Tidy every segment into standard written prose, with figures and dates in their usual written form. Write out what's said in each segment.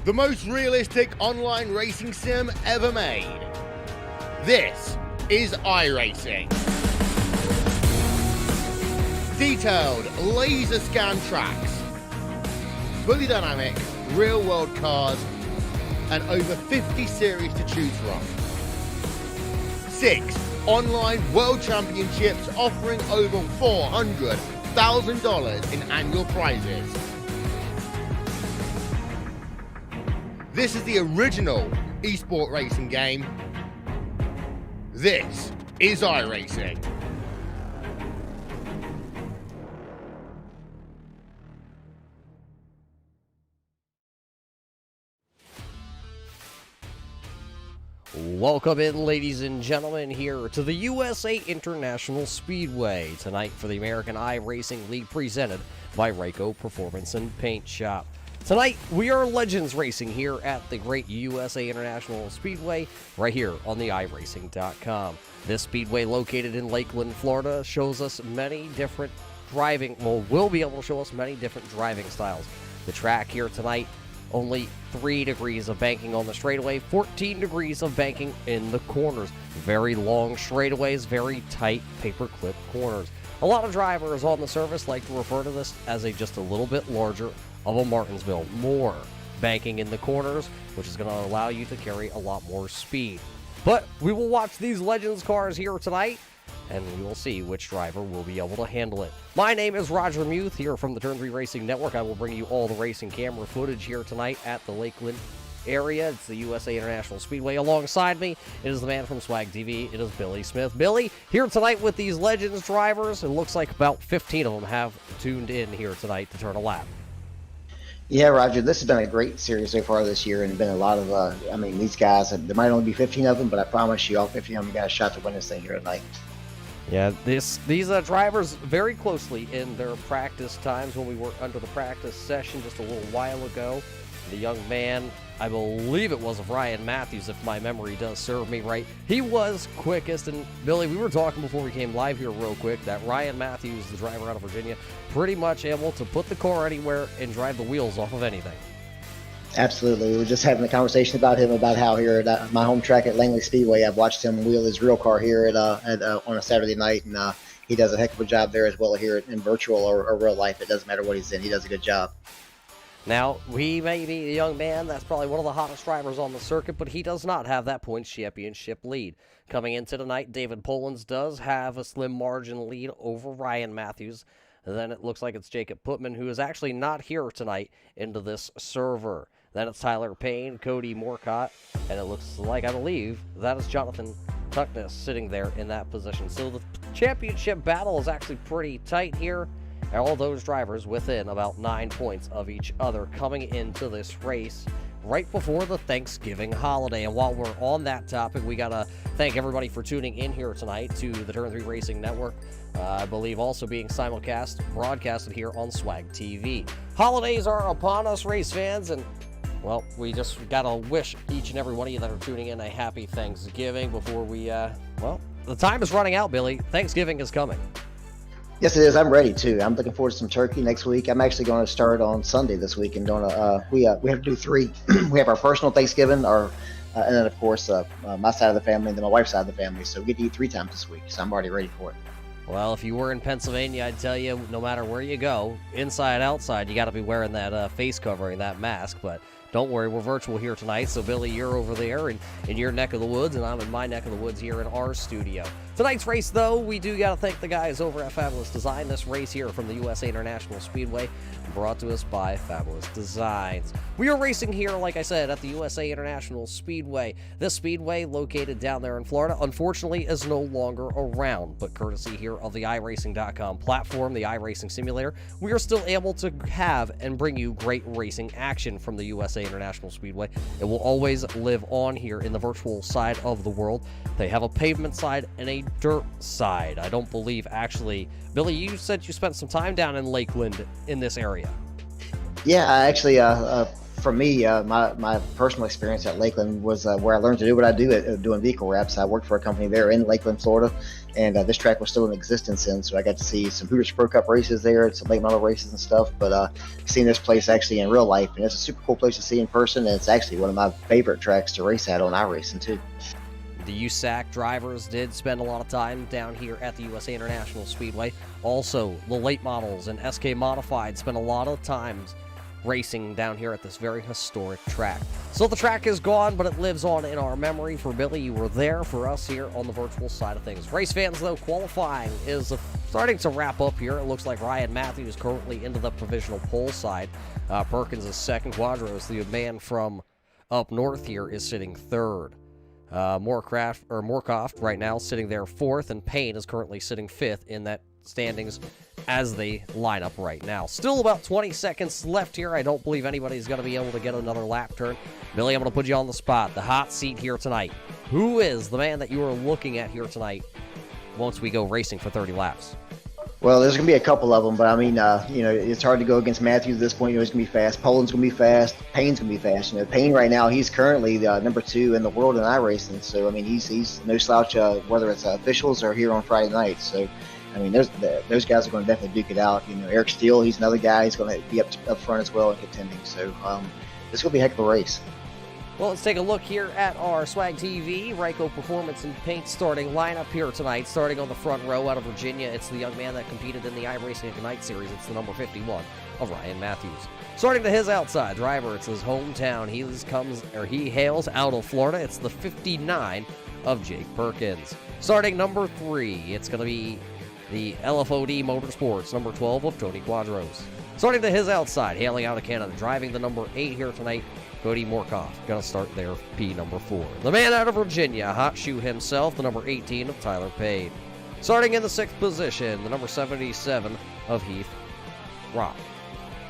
the most realistic online racing sim ever made. This is iRacing. Detailed laser scan tracks, fully dynamic real world cars, and over 50 series to choose from. 6 online world championships offering over $400,000 in annual prizes. This is the original esport racing game. This is iRacing. Welcome in, ladies and gentlemen, here to the USA International Speedway tonight for the American iRacing League presented by Ryco Performance and Paint Shop. Tonight, we are Legends Racing here at the great USA International Speedway right here on the iRacing.com. This speedway located in Lakeland, Florida shows us many different will be able to show us many different driving styles. The track here tonight, only 3 degrees of banking on the straightaway, 14 degrees of banking in the corners. Very long straightaways, very tight paperclip corners. A lot of drivers on the surface like to refer to this as just a little bit larger of a Martinsville. More banking in the corners, which is going to allow you to carry a lot more speed. But we will watch these Legends cars here tonight, and we will see which driver will be able to handle it. My name is Roger Muth here from the Turn 3 Racing Network. I will bring you all the racing camera footage here tonight at the Lakeland area. It's the USA International Speedway. Alongside me, it is the man from Swag TV. It is Billy Smith. Billy, here tonight with these Legends drivers. It looks like about 15 of them have tuned in here tonight to turn a lap. Yeah, Roger, this has been a great series so far this year, and been a lot of, these guys, there might only be 15 of them, but I promise you all 15 of them got a shot to win this thing here tonight. Yeah, these drivers very closely in their practice times when we were under the practice session just a little while ago. The young man, I believe it was of Ryan Matthews, if my memory does serve me right. He was quickest, and Billy, we were talking before we came live here real quick that Ryan Matthews, the driver out of Virginia, pretty much able to put the car anywhere and drive the wheels off of anything. Absolutely. We were just having a conversation about him, about how here at my home track at Langley Speedway, I've watched him wheel his real car here on a Saturday night, and he does a heck of a job there as well here in virtual or real life. It doesn't matter what he's in. He does a good job. Now, he may be a young man that's probably one of the hottest drivers on the circuit, but he does not have that points championship lead. Coming into tonight, David Polans does have a slim margin lead over Ryan Matthews. And then it looks like it's Jacob Putman, who is actually not here tonight into this server. Then it's Tyler Payne, Cody Moorcott, and it looks like, I believe, that is Jonathan Tuckness sitting there in that position. So the championship battle is actually pretty tight here. All those drivers within about 9 points of each other coming into this race right before the Thanksgiving holiday. And while we're on that topic, we got to thank everybody for tuning in here tonight to the Turn 3 Racing Network. I believe also being broadcasted here on Swag TV. Holidays are upon us, race fans, and well, we just got to wish each and every one of you that are tuning in a happy Thanksgiving before we, well, the time is running out, Billy. Thanksgiving is coming. Yes, it is. I'm ready too. I'm looking forward to some turkey next week. I'm actually going to start on Sunday this week, and we have to do 3. We have our personal Thanksgiving, and then of course my side of the family, and then my wife's side of the family. So we get to eat 3 times this week. So I'm already ready for it. Well, if you were in Pennsylvania, I'd tell you, no matter where you go, inside, outside, you got to be wearing that face covering, that mask. But don't worry, we're virtual here tonight. So, Billy, you're over there in your neck of the woods, and I'm in my neck of the woods here in our studio. Tonight's race, though, we do got to thank the guys over at Fabulous Design. This race here from the USA International Speedway brought to us by Fabulous Designs. We are racing here, like I said, at the USA International Speedway. This speedway, located down there in Florida, unfortunately is no longer around, but courtesy here of the iRacing.com platform, the iRacing simulator, we are still able to have and bring you great racing action from the USA International Speedway. It will always live on here in the virtual side of the world. They have a pavement side and a dirt side. I don't believe, actually, Billy, you said you spent some time down in Lakeland in this area. Yeah, I actually, for me, my personal experience at Lakeland was where I learned to do what I do doing vehicle wraps. I worked for a company there in Lakeland, Florida, and this track was still in existence then, so I got to see some Hooters Pro Cup races there and some late model races and stuff. But seeing this place actually in real life, and it's a super cool place to see in person, and it's actually one of my favorite tracks to race at on iRacing too. The USAC drivers did spend a lot of time down here at the USA International Speedway. Also, the late models and SK Modified spent a lot of times racing down here at this very historic track. So the track is gone, but it lives on in our memory. For Billy, you were there. For us here on the virtual side of things. Race fans, though, qualifying is starting to wrap up here. It looks like Ryan Matthews is currently into the provisional pole side. Perkins is second. Quadros, the man from up north here, is sitting third. Moorcroft right now sitting there fourth, and Payne is currently sitting fifth in that standings as they line up right now. Still about 20 seconds left here. I don't believe anybody's going to be able to get another lap turn. Billy, I'm going to put you on the spot. The hot seat here tonight. Who is the man that you are looking at here tonight once we go racing for 30 laps? Well, there's going to be a couple of them, but I mean, it's hard to go against Matthews at this point. He's going to be fast. Poland's going to be fast. Payne's going to be fast. Payne right now, he's currently the number 2 in the world in iRacing. So, I mean, he's no slouch, whether it's officials or here on Friday night. So, I mean, those guys are going to definitely duke it out. Eric Steele, he's another guy. He's going to be up front as well and contending. So, this will be a heck of a race. Well, let's take a look here at our Swag TV Ryco Performance and Paint starting lineup here tonight. Starting on the front row out of Virginia, it's the young man that competed in the iRacing Ignite Series. It's the number 51 of Ryan Matthews. Starting to his outside driver, it's his hometown. He hails out of Florida. It's the 59 of Jake Perkins. Starting number 3, it's going to be the LFOD Motorsports, number 12 of Tony Quadros. Starting to his outside, hailing out of Canada, driving the number 8 here tonight, Cody Moorcroft, going to start there, P number 4. The man out of Virginia, hot shoe himself, the number 18 of Tyler Payne. Starting in the 6th position, the number 77 of Heath Rock.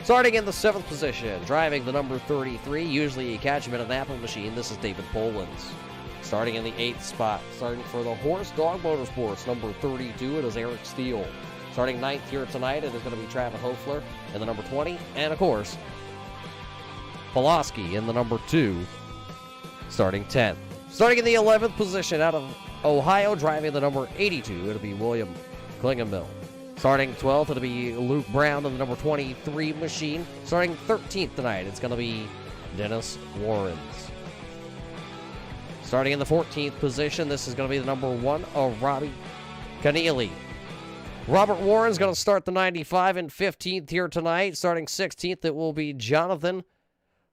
Starting in the 7th position, driving the number 33, usually you catch him in an Apple machine, this is David Polans. Starting in the 8th spot, starting for the Horse Dog Motorsports, number 32, it is Eric Steele. Starting 9th here tonight, it is going to be Travis Hofler in the number 20. And, of course, Pulaski in the number 2, starting 10th. Starting in the 11th position out of Ohio, driving the number 82, it'll be William Klingenmill. Starting 12th, it'll be Luke Brown in the number 23 machine. Starting 13th tonight, it's going to be Dennis Warrens. Starting in the 14th position, this is going to be the number 1 of Robbie Keneally. Robert Warren's going to start the 95 and 15th here tonight. Starting 16th, it will be Jonathan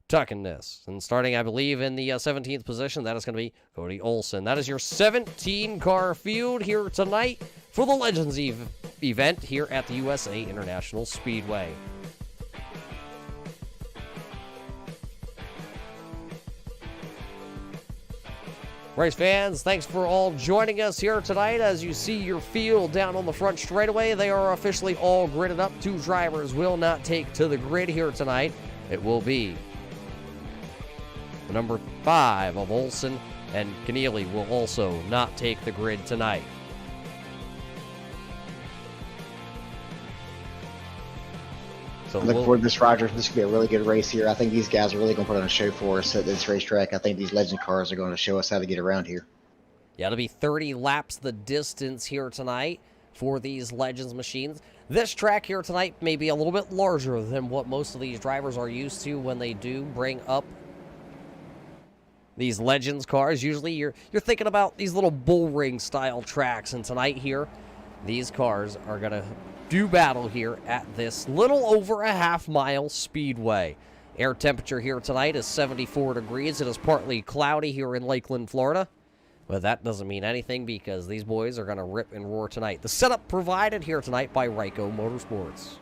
Tuckenness. And starting, I believe, in the 17th position, that is going to be Cody Olson. That is your 17-car field here tonight for the Legends event here at the USA International Speedway. Race fans, thanks for all joining us here tonight. As you see your field down on the front straightaway, they are officially all gridded up. 2 drivers will not take to the grid here tonight. It will be the number 5 of Olson, and Keneally will also not take the grid tonight. So I'm looking forward to this, Roger. This could be a really good race here. I think these guys are really going to put on a show for us at this racetrack. I think these legend cars are going to show us how to get around here. Yeah, it'll be 30 laps the distance here tonight for these Legends machines. This track here tonight may be a little bit larger than what most of these drivers are used to when they do bring up these Legends cars. Usually you're thinking about these little bull ring style tracks, and tonight here, these cars are going to do battle here at this little over a half-mile speedway. Air temperature here tonight is 74 degrees. It is partly cloudy here in Lakeland, Florida. But that doesn't mean anything because these boys are going to rip and roar tonight. The setup provided here tonight by Ryco Motorsports.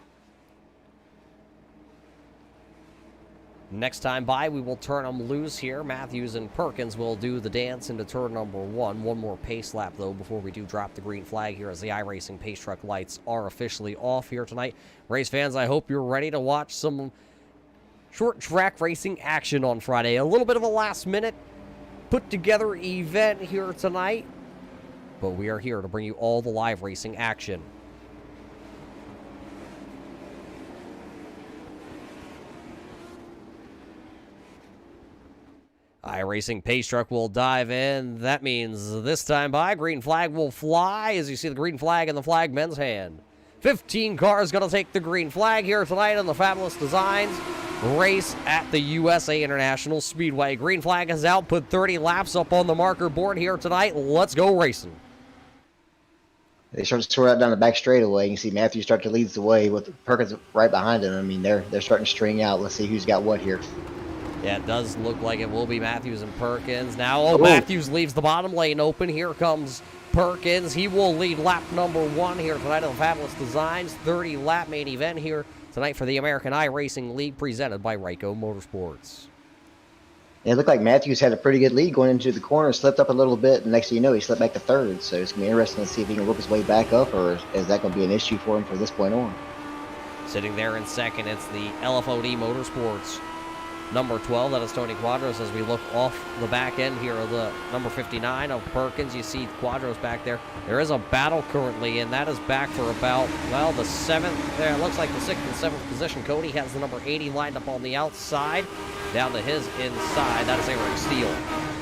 Next time by, we will turn them loose here. Matthews and Perkins will do the dance into turn number 1. One more pace lap, though, before we do drop the green flag here as the iRacing pace truck lights are officially off here tonight. Race fans, I hope you're ready to watch some short track racing action on Friday. A little bit of a last-minute put-together event here tonight, but we are here to bring you all the live racing action. iRacing pace truck will dive in. That means this time by, green flag will fly as you see the green flag in the flagman's hand. 15 cars going to take the green flag here tonight on the Fabulous Designs race at the USA International Speedway. Green flag is out. Put 30 laps up on the marker board here tonight. Let's go racing. They start to sort out down the back straightaway. You can see Matthews start to lead the way with Perkins right behind him. I mean, they're starting to string out. Let's see who's got what here. Yeah, it does look like it will be Matthews and Perkins. Now, Matthews leaves the bottom lane open. Here comes Perkins. He will lead lap number 1 here tonight on the Fabulous Designs. 30-lap main event here tonight for the American iRacing League presented by Ryco Motorsports. It looked like Matthews had a pretty good lead going into the corner, slipped up a little bit, and next thing you know, he slipped back to 3rd. So it's going to be interesting to see if he can work his way back up, or is that going to be an issue for him from this point on? Sitting there in 2nd, it's the LFOD Motorsports number 12, that is Tony Quadros. As we look off the back end here of the number 59 of Perkins, you see Quadros back there. There is a battle currently, and that is back for about, well, the 7th. There, it looks like the 6th and 7th position. Cody has the number 80 lined up on the outside. Down to his inside, that is Eric Steele.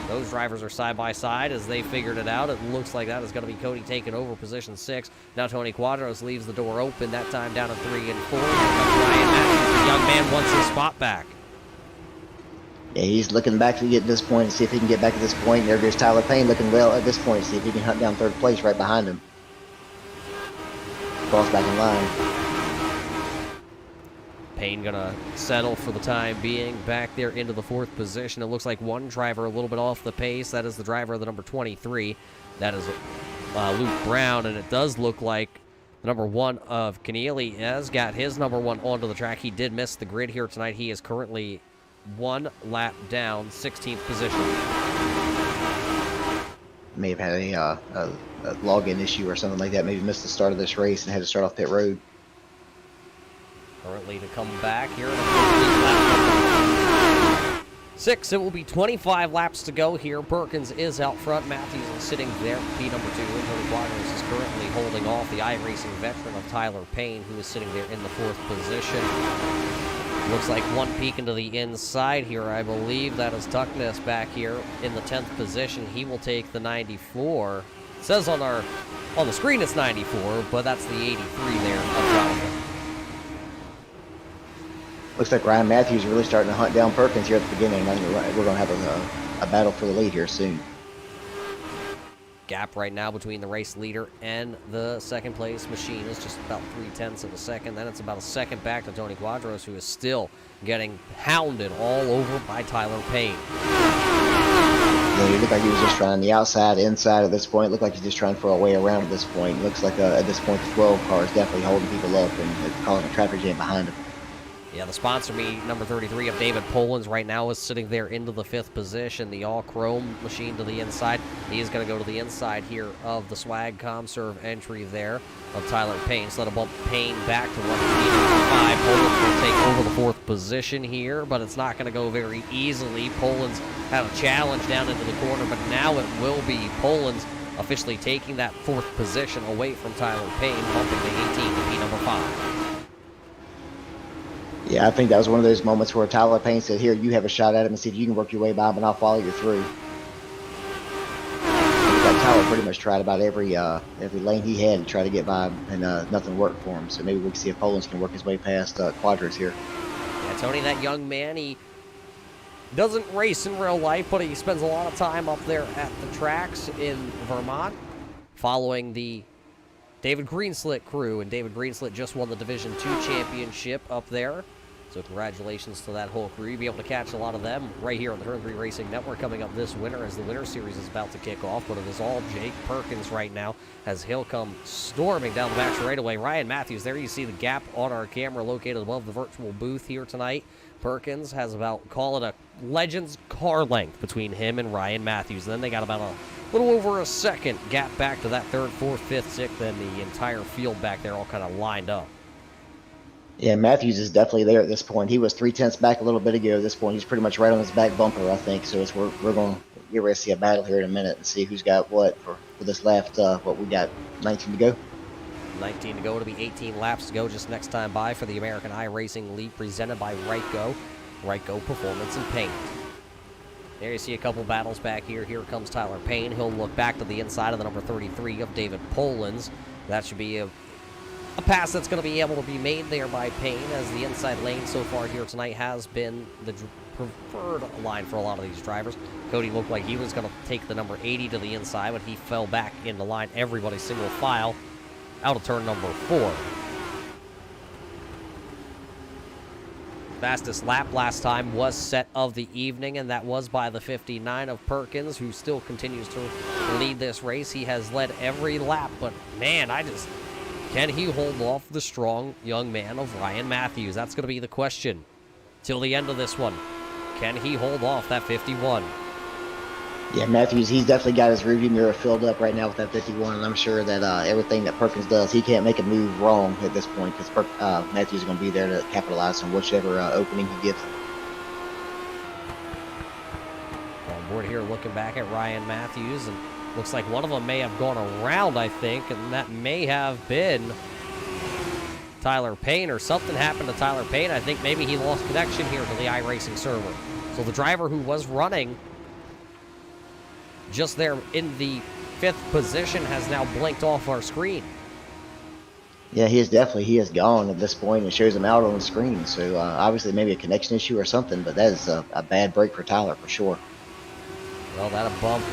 Those drivers are side by side as they figured it out. It looks like that is going to be Cody taking over position 6. Now Tony Quadros leaves the door open, that time down to 3 and 4. Ryan Matthews, the young man, wants his spot back. Yeah, he's looking back to get to this point and see if he can get back to this point. There goes Tyler Payne looking well at this point. See if he can hunt down 3rd place right behind him. Falls back in line. Payne gonna settle for the time being back there into the 4th position. It looks like one driver a little bit off the pace. That is the driver of the number 23. That is Luke Brown, and it does look like the number 1 of Keneally has got his number 1 onto the track. He did miss the grid here tonight. He is currently 1 lap down, 16th position. May have had a login issue or something like that. Maybe missed the start of this race and had to start off pit road. Currently to come back here. 6. It will be 25 laps to go here. Perkins is out front. Matthews is sitting there. P number 2. Tony Quadros is currently holding off the iRacing veteran of Tyler Payne, who is sitting there in the 4th position. Looks like one peek into the inside here. I believe that is Tuckness back here in the 10th position. He will take the 94. It says on the screen it's 94, but that's the 83 there of Jonathan. Looks like Ryan Matthews is really starting to hunt down Perkins here at the beginning. I think we're going to have a battle for the lead here soon. Gap right now between the race leader and the second place machine is just about 0.3 of a second. Then it's about a second back to Tony Quadros, who is still getting hounded all over by Tyler Payne. Yeah, he looked like he was just trying the outside, inside at this point. It looked like he's just trying for a way around at this point. Looks like at this point the 12 car is definitely holding people up and causing a traffic jam behind him. Yeah, the sponsor meet number 33 of David Polans right now is sitting there into the 5th position. The all-chrome machine to the inside. He is going to go to the inside here of the Swag Comserve entry there of Tyler Payne. So that'll bump Payne back to 1.5. Polans will take over the 4th position here, but it's not going to go very easily. Polans had a challenge down into the corner, but now it will be Polans officially taking that 4th position away from Tyler Payne, bumping the 18 to be number 5. Yeah, I think that was one of those moments where Tyler Payne said, here, you have a shot at him and see if you can work your way by him, and I'll follow you through. Tyler pretty much tried about every lane he had to try to get by him, and nothing worked for him. So maybe we can see if Polans can work his way past Quadros here. Yeah, Tony, that young man, he doesn't race in real life, but he spends a lot of time up there at the tracks in Vermont following the David Greenslit crew, and David Greenslit just won the Division II championship up there. So congratulations to that whole crew. You'll be able to catch a lot of them right here on the Turn 3 Racing Network coming up this winter as the Winter Series is about to kick off. But it is all Jake Perkins right now as he'll come storming down the back straightaway. Ryan Matthews, there you see the gap on our camera located above the virtual booth here tonight. Perkins has about, call it a Legends car length between him and Ryan Matthews. Then they got about a little over a second gap back to that 3rd, 4th, 5th, 6th, and the entire field back there all kind of lined up. Yeah, Matthews is definitely there at this point. He was 0.3 back a little bit ago. At this point, he's pretty much right on his back bumper, I think. So we're going to get ready to see a battle here in a minute and see who's got what for this last, what we got, 19 to go? 19 to go. It'll be 18 laps to go just next time by for the American iRacing League presented by Ryco Performance and Paint. There you see a couple battles back here. Here comes Tyler Payne. He'll look back to the inside of the number 33 of David Polans. That should be a pass that's going to be able to be made there by Payne, as the inside lane so far here tonight has been the preferred line for a lot of these drivers. Cody looked like he was going to take the number 80 to the inside, but he fell back in the line. Everybody single file out of turn number 4. Fastest lap last time was set of the evening, and that was by the 59 of Perkins, who still continues to lead this race. He has led every lap, but man, can he hold off the strong young man of Ryan Matthews? That's going to be the question till the end of this one. Can he hold off that 51? Yeah, Matthews, he's definitely got his rearview mirror filled up right now with that 51, and I'm sure that everything that Perkins does, he can't make a move wrong at this point, because Matthews is going to be there to capitalize on whichever opening he gives him. On board here, looking back at Ryan Matthews, and looks like one of them may have gone around, I think, and that may have been Tyler Payne, or something happened to Tyler Payne. I think maybe he lost connection here to the iRacing server. So the driver who was running just there in the 5th position has now blinked off our screen. Yeah, he is gone at this point. It shows him out on the screen. So obviously maybe a connection issue or something, but that is a bad break for Tyler for sure. Well, that'll bump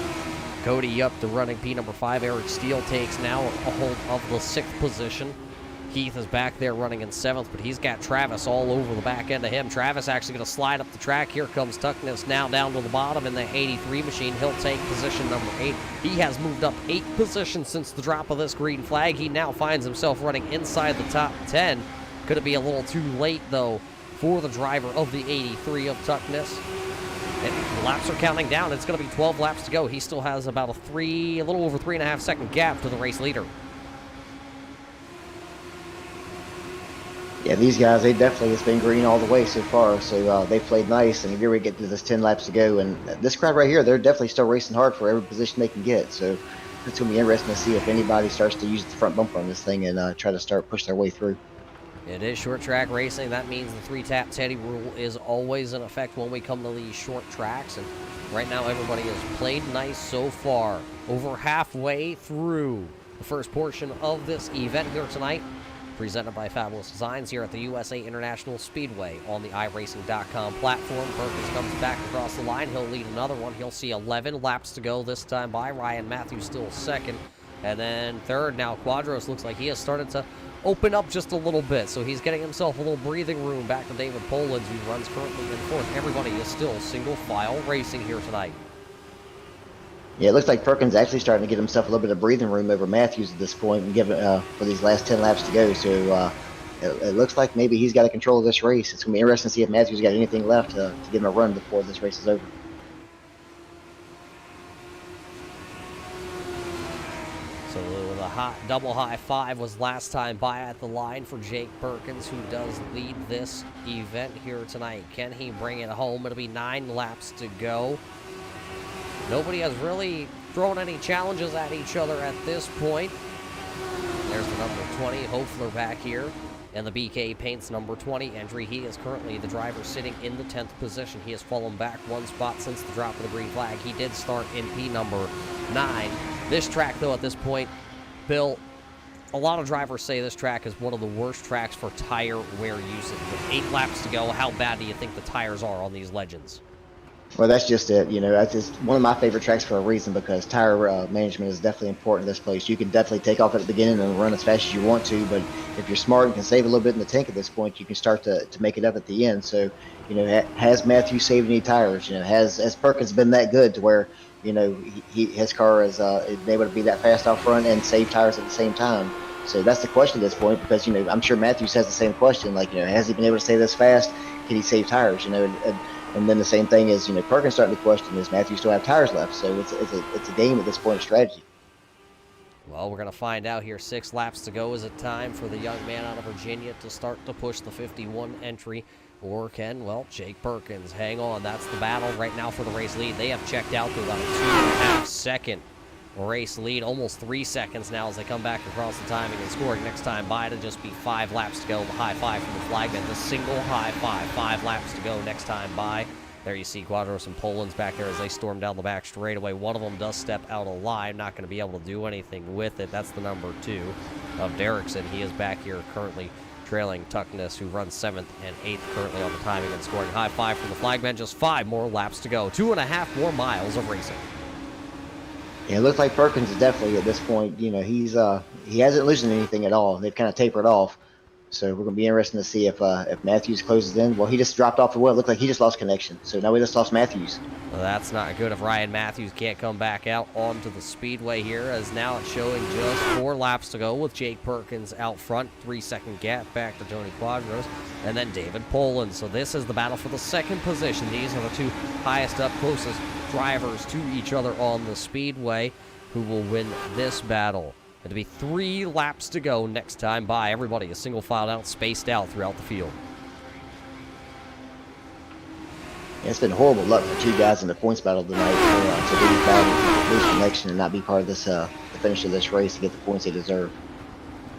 Cody up to running P number 5. Eric Steele takes now a hold of the 6th position. Keith is back there running in 7th, but he's got Travis all over the back end of him. Travis actually going to slide up the track. Here comes Tuckness now down to the bottom in the 83 machine. He'll take position number 8. He has moved up 8 positions since the drop of this green flag. He now finds himself running inside the top 10. Could it be a little too late, though, for the driver of the 83 of Tuckness? And the laps are counting down. It's going to be 12 laps to go. He still has about a little over 3.5 second gap to the race leader. Yeah, these guys, they definitely, it's been green all the way so far. So they played nice, and here we get to this 10 laps to go. And this crowd right here, they're definitely still racing hard for every position they can get. So it's going to be interesting to see if anybody starts to use the front bumper on this thing and try to start push their way through. It is short track racing. That means the 3-tap Teddy rule is always in effect when we come to these short tracks. And right now, everybody has played nice so far. Over halfway through the first portion of this event here tonight, presented by Fabulous Designs here at the USA International Speedway on the iRacing.com platform. Perkins comes back across the line. He'll lead another one. He'll see 11 laps to go this time by. Ryan Matthews still second. And then third now, Quadros looks like he has started to open up just a little bit. So he's getting himself a little breathing room. Back to David Polans, who runs currently in fourth. Everybody is still single file racing here tonight. Yeah, it looks like Perkins actually starting to get himself a little bit of breathing room over Matthews at this point and give it for these last 10 laps to go. So it looks like maybe he's got control of this race. It's going to be interesting to see if Matthews got anything left to give him a run before this race is over. So the double high five was last time by at the line for Jake Perkins, who does lead this event here tonight. Can he bring it home? It'll be 9 laps to go. Nobody has really thrown any challenges at each other at this point. There's the number 20, Hofler back here. And the BK Paints number 20 entry. He is currently the driver sitting in the 10th position. He has fallen back one spot since the drop of the green flag. He did start in P number 9. This track, though, at this point, Bill, a lot of drivers say this track is one of the worst tracks for tire wear usage. With 8 laps to go, how bad do you think the tires are on these Legends? Well, that's just it. You know, that's just one of my favorite tracks for a reason, because tire management is definitely important in this place. You can definitely take off at the beginning and run as fast as you want to, but if you're smart and can save a little bit in the tank at this point, you can start to make it up at the end. So, you know, has Matthew saved any tires? You know, has Perkins been that good to where, you know, his car is been able to be that fast out front and save tires at the same time? So that's the question at this point, because, you know, I'm sure Matthews has the same question. Like, you know, has he been able to save this fast? Can he save tires? You know, and then the same thing is, you know, Perkins starting to question, is Matthews still have tires left? So it's a game at this point of strategy. Well, we're going to find out here. 6 laps to go. Is it time for the young man out of Virginia to start to push the 51 entry? Or can, well, Jake Perkins hang on? That's the battle right now for the race lead. They have checked out to about a 2.5-second race lead. Almost 3 seconds now as they come back across the timing and scoring. Next time by to just be 5 laps to go. The high five from the flagman. The single high five. 5 laps to go next time by. There you see Quadros and Polans back there as they storm down the back straightaway. One of them does step out alive. Not going to be able to do anything with it. That's the number 2 of Derrickson. He is back here currently trailing Tuckness, who runs 7th and 8th currently on the timing and scoring. High five from the flagman. Just 5 more laps to go. 2.5 more miles of racing. Yeah, it looks like Perkins is definitely at this point, you know, he hasn't loosened anything at all. They've kind of tapered off. So we're going to be interested to see if Matthews closes in. Well, he just dropped off the wheel. It looked like he just lost connection. So now we just lost Matthews. Well, that's not good if Ryan Matthews can't come back out onto the speedway here, as now it's showing just 4 laps to go with Jake Perkins out front. 3-second gap back to Tony Quadros and then David Polans. So this is the battle for the 2nd position. These are the 2 highest up, closest drivers to each other on the speedway who will win this battle. It'll be 3 laps to go next time by. Everybody is single filed out, spaced out throughout the field. Yeah, it's been horrible luck for 2 guys in the points battle tonight to lose connection and not be part of this the finish of this race to get the points they deserve.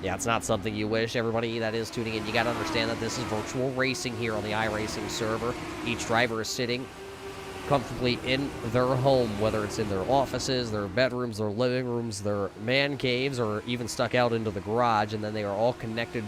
Yeah, it's not something you wish. Everybody that is tuning in, you got to understand that this is virtual racing here on the iRacing server. Each driver is sitting comfortably in their home, whether it's in their offices, their bedrooms, their living rooms, their man caves, or even stuck out into the garage, and then they are all connected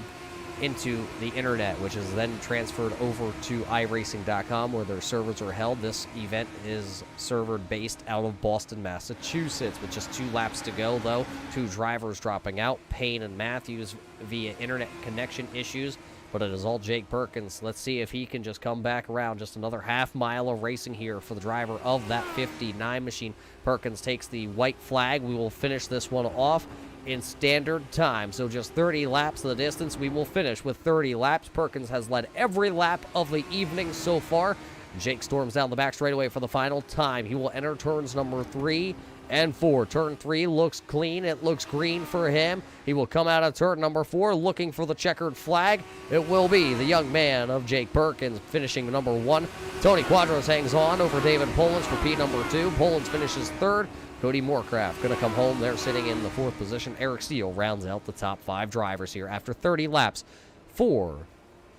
into the internet, which is then transferred over to iRacing.com, where their servers are held. This event is server based out of Boston, Massachusetts, with just 2 laps to go, though. 2 drivers dropping out, Payne and Matthews, via internet connection issues. But it is all Jake Perkins. Let's see if he can just come back around. Just another half mile of racing here for the driver of that 59 machine. Perkins takes the white flag. We will finish this one off in standard time. So just 30 laps of the distance. We will finish with 30 laps. Perkins has led every lap of the evening so far. Jake storms down the back straightaway for the final time. He will enter turns number 3 and 4. Turn 3 looks clean. It looks green for him. He will come out of turn number 4 looking for the checkered flag. It will be the young man of Jake Perkins finishing number 1. Tony Quadros hangs on over David Polens for P number 2. Polens finishes 3rd. Cody Moorcraft going to come home. They're sitting in the 4th position. Eric Steele rounds out the top 5 drivers here after 30 laps for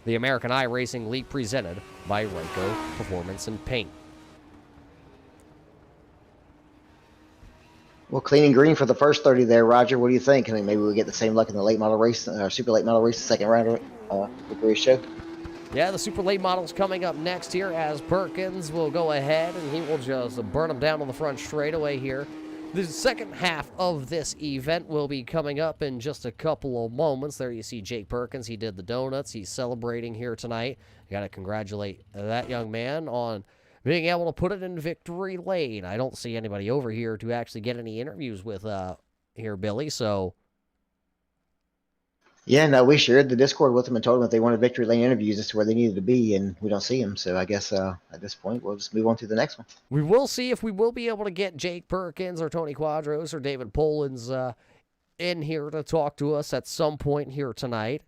the American iRacing League presented by Ryco Performance and Paint. Well, clean and green for the first 30 there, Roger. What do you think? I mean, maybe we get the same luck in the late model race, super late model race, the second round with the race show. Yeah, the super late model's coming up next here as Perkins will go ahead and he will just burn them down on the front straightaway here. The second half of this event will be coming up in just a couple of moments. There you see Jake Perkins. He did the donuts. He's celebrating here tonight. Got to congratulate that young man on being able to put it in victory lane. I don't see anybody over here to actually get any interviews with here, Billy, so... Yeah, no, we shared the Discord with them and told them if they wanted victory lane interviews as to where they needed to be, and we don't see them. So I guess at this point, we'll just move on to the next one. We will see if we will be able to get Jake Perkins or Tony Quadros or David Polens in here to talk to us at some point here tonight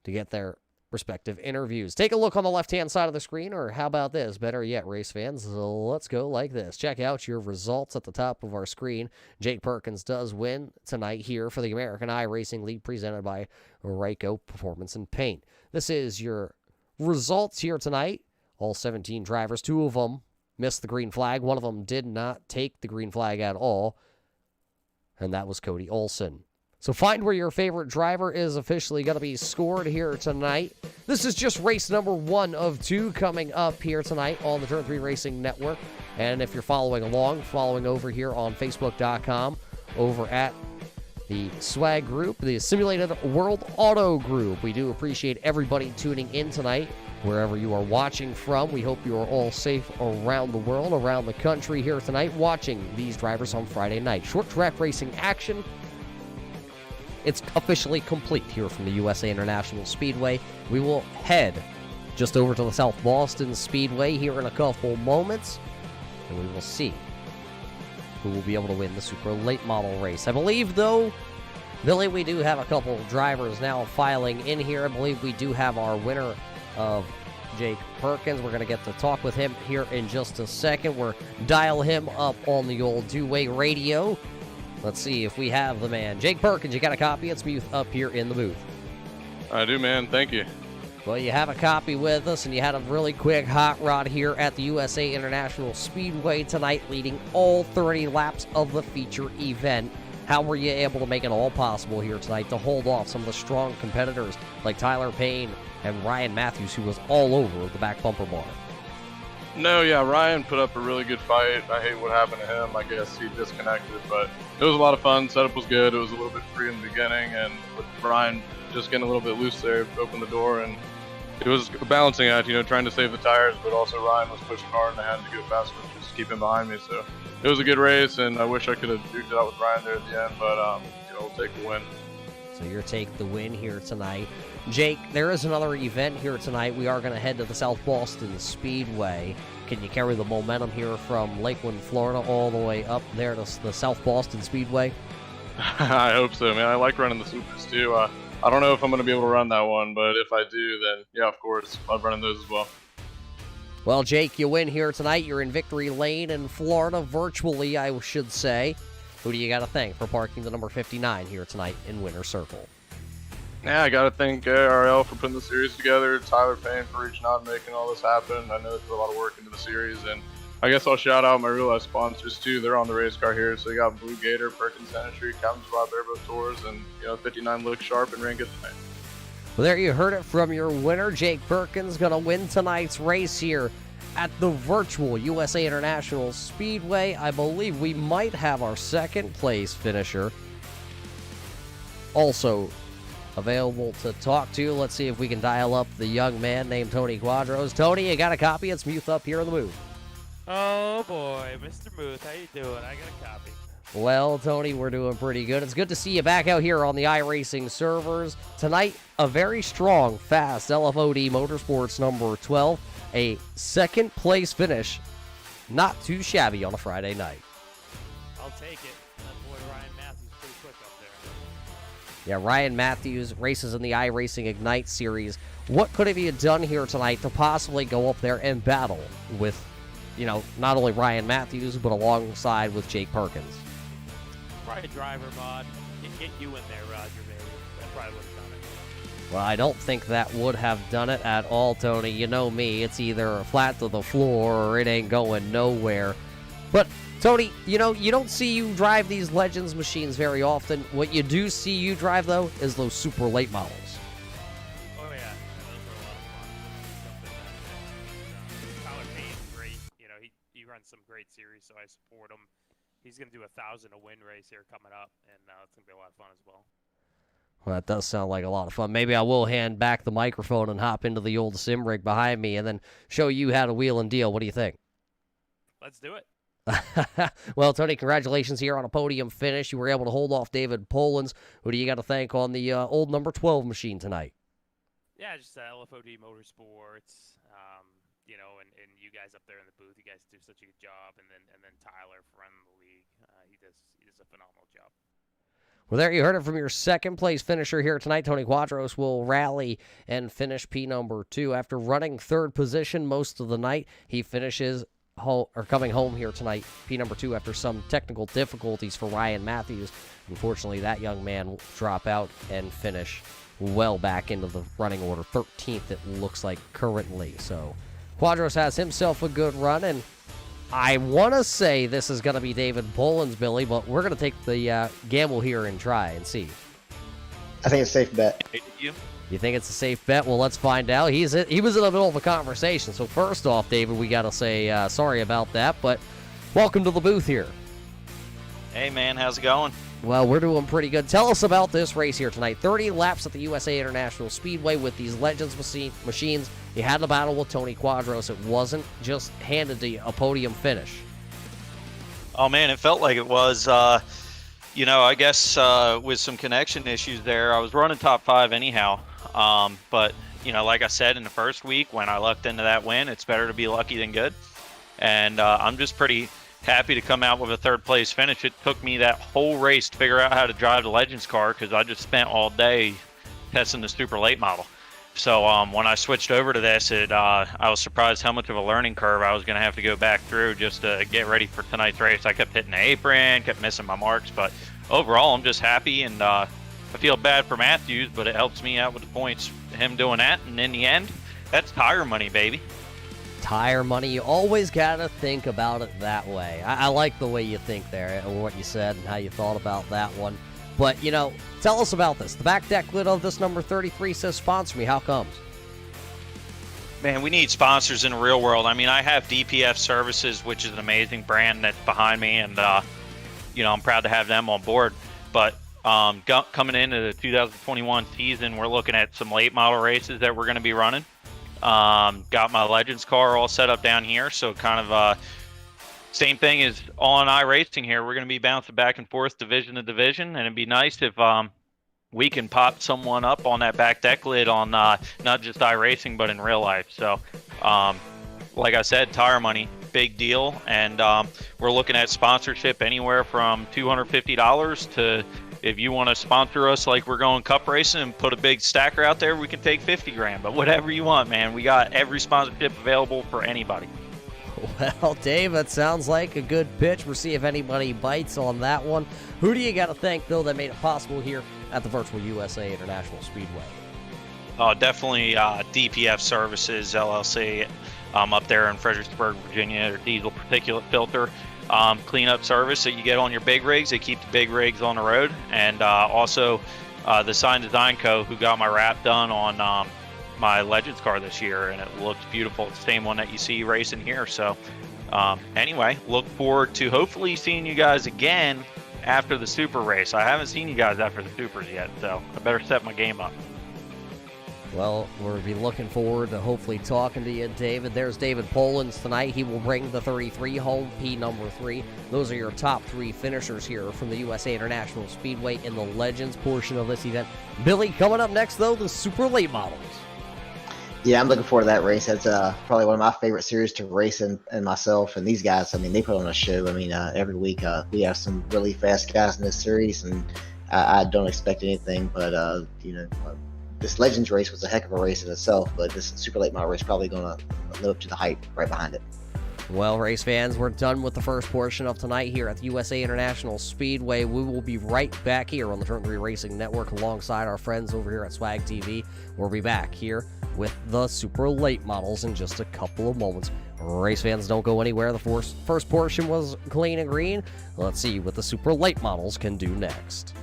to get their respective interviews. Take a look on the left-hand side of the screen, or how about this? Better yet, race fans, let's go like this. Check out your results at the top of our screen. Jake Perkins does win tonight here for the American iRacing League presented by Ryco Performance and Paint. This is your results here tonight. All 17 drivers, 2 of them missed the green flag. 1 of them did not take the green flag at all, and that was Cody Olson. So find where your favorite driver is officially going to be scored here tonight. This is just race number 1 of 2 coming up here tonight on the Turn 3 Racing Network. And if you're following along, following over here on Facebook.com, over at the swag group, the Simulated World Auto Group. We do appreciate everybody tuning in tonight, wherever you are watching from. We hope you are all safe around the world, around the country here tonight, watching these drivers on Friday night. Short track racing action. It's officially complete here from the USA International Speedway. We will head just over to the South Boston Speedway here in a couple moments, and we will see who will be able to win the super late model race. I believe, though, Billy, we do have a couple drivers now filing in here. I believe we do have our winner of Jake Perkins. We're going to get to talk with him here in just a second. We're dial him up on the old two-way radio. Let's see if we have the man. Jake Perkins, you got a copy? It's me up here in the booth. I do, man. Thank you. Well, you have a copy with us, and you had a really quick hot rod here at the USA International Speedway tonight, leading all 30 laps of the feature event. How were you able to make it all possible here tonight to hold off some of the strong competitors like Tyler Payne and Ryan Matthews, who was all over the back bumper bar? No, yeah, Ryan put up a really good fight. I hate what happened to him. I guess he disconnected, but it was a lot of fun. Setup was good. It was a little bit free in the beginning, and with Ryan just getting a little bit loose there, opened the door, and it was a balancing act, you know, trying to save the tires, but also Ryan was pushing hard, and I had to go faster just to keep him behind me. So it was a good race, and I wish I could have duked it out with Ryan there at the end, but you know, we'll take the win. So you're taking the win here tonight. Jake, there is another event here tonight. We are going to head to the South Boston Speedway. Can you carry the momentum here from Lakeland, Florida, all the way up there to the South Boston Speedway? I hope so, man. I like running the supers too. I don't know if I'm going to be able to run that one, but if I do, then yeah, of course, I'm running those as well. Well, Jake, you win here tonight. You're in victory lane in Florida, virtually, I should say. Who do you got to thank for parking the number 59 here tonight in Winter Circle? Yeah, I got to thank ARL for putting the series together, Tyler Payne for reaching out and making all this happen. I know they put a lot of work into the series, and I guess I'll shout out my real life sponsors too. They're on the race car here, so you got Blue Gator, Perkins Dentistry, Captain's Rob Airboat Tours, and 59 looks sharp and ring good tonight. Well, there you heard it from your winner. Jake Perkins going to win tonight's race here at the virtual USA International Speedway. I believe we might have our second place finisher also available to talk to. Let's see if we can dial up the young man named Tony Quadros. Tony, you got a copy? It's Muth up here in the booth. Oh boy, Mr. Muth, how you doing? I got a copy. Well, Tony, we're doing pretty good. It's good to see you back out here on the iRacing servers. Tonight, a very strong, fast LFOD Motorsports number 12. A second place finish. Not too shabby on a Friday night. I'll I'll take it. That boy Ryan Matthews pretty quick up there. Yeah, Ryan Matthews races in the iRacing Ignite series. What could have you done here tonight to possibly go up there and battle with, not only Ryan Matthews, but alongside with Jake Perkins? Probably driver mod. Get you in there, Roger, baby. That probably would have done it. Well, I don't think that would have done it at all, Tony. You know me. It's either flat to the floor or it ain't going nowhere. But, Tony, you don't see you drive these Legends machines very often. What you do see you drive, though, is those super late models. Oh, yeah. Those were a lot of fun. Tyler Payne's great. He runs some great series, so I support him. He's going to do 1,000 a win race here coming up, and it's going to be a lot of fun as well. Well, that does sound like a lot of fun. Maybe I will hand back the microphone and hop into the old sim rig behind me and then show you how to wheel and deal. What do you think? Let's do it. Well, Tony, congratulations here on a podium finish. You were able to hold off David Polans. Who do you got to thank on the old number 12 machine tonight? Yeah, just LFOD Motorsports, and you guys up there in the booth. You guys do such a good job, and then Tyler for running the league. He does a phenomenal job. Well, there you heard it from your second place finisher here tonight. Tony Quadros will rally and finish P number 2 after running third position most of the night. He finishes coming home here tonight, P number 2, after some technical difficulties for Ryan Matthews. Unfortunately, that young man will drop out and finish well back into the running order, 13th it looks like currently. So Quadros has himself a good run, and I want to say this is going to be David Polans, Billy, but we're going to take the gamble here and try and see. I think it's a safe bet. You think it's a safe bet? Well, let's find out. He was in the middle of a conversation. So first off, David, we got to say sorry about that, but welcome to the booth here. Hey, man, how's it going? Well, we're doing pretty good. Tell us about this race here tonight. 30 laps at the USA International Speedway with these Legends machines. You had a battle with Tony Quadros. It wasn't just handed to you a podium finish. Oh, man, it felt like it was. I guess with some connection issues there, I was running top 5 anyhow. But, like I said in the first week, when I lucked into that win, it's better to be lucky than good. And I'm just pretty happy to come out with a third place finish. It took me that whole race to figure out how to drive the Legends car because I just spent all day testing the super late model. So when I switched over to this, I was surprised how much of a learning curve I was going to have to go back through just to get ready for tonight's race. I kept hitting the apron, kept missing my marks, but overall I'm just happy, and I feel bad for Matthews, but it helps me out with the points, him doing that, and in the end, that's tire money, baby. Tire money. You always got to think about it that way. I like the way you think there, or what you said and how you thought about that one. But, tell us about this. The back deck lid of this number 33 says sponsor me. How comes? Man, we need sponsors in the real world. I mean, I have DPF Services, which is an amazing brand that's behind me, and, I'm proud to have them on board. But coming into the 2021 season, we're looking at some late model races that we're going to be running. Got my Legends car all set up down here, so kind of same thing as on iRacing here. We're going to be bouncing back and forth division to division, and it'd be nice if we can pop someone up on that back deck lid on not just iRacing but in real life. So like I said, tire money, big deal, and we're looking at sponsorship anywhere from $250 to, if you want to sponsor us like we're going cup racing and put a big stacker out there, we can take 50 grand. But whatever you want, man. We got every sponsorship available for anybody. Well, Dave, that sounds like a good pitch. We'll see if anybody bites on that one. Who do you got to thank, Bill, that made it possible here at the Virtual USA International Speedway? Definitely DPF Services, LLC, up there in Fredericksburg, Virginia, their diesel particulate filter cleanup service that you get on your big rigs. They keep the big rigs on the road. And also the Sign Design Co., who got my wrap done on my Legends car this year, and it looks beautiful. It's the same one that you see racing here. So anyway, look forward to hopefully seeing you guys again after the Super race. I haven't seen you guys after the Supers yet, so I better set my game up. Well, we'll be looking forward to hopefully talking to you, David. There's David Polans tonight. He will bring the 33 home, P number 3. Those are your top 3 finishers here from the USA International Speedway in the Legends portion of this event. Billy, coming up next, though, the super late models. Yeah, I'm looking forward to that race. That's probably one of my favorite series to race and myself and these guys. I mean, they put on a show. I mean, every week we have some really fast guys in this series, and I don't expect anything. But this Legends race was a heck of a race in itself. But this Super Late Model race probably going to live up to the hype right behind it. Well, race fans, we're done with the first portion of tonight here at the USA International Speedway. We will be right back here on the Turn 3 Racing Network alongside our friends over here at Swag TV. We'll be back here with the super late models in just a couple of moments. Race fans, don't go anywhere. The first portion was clean and green. Let's see what the super late models can do next.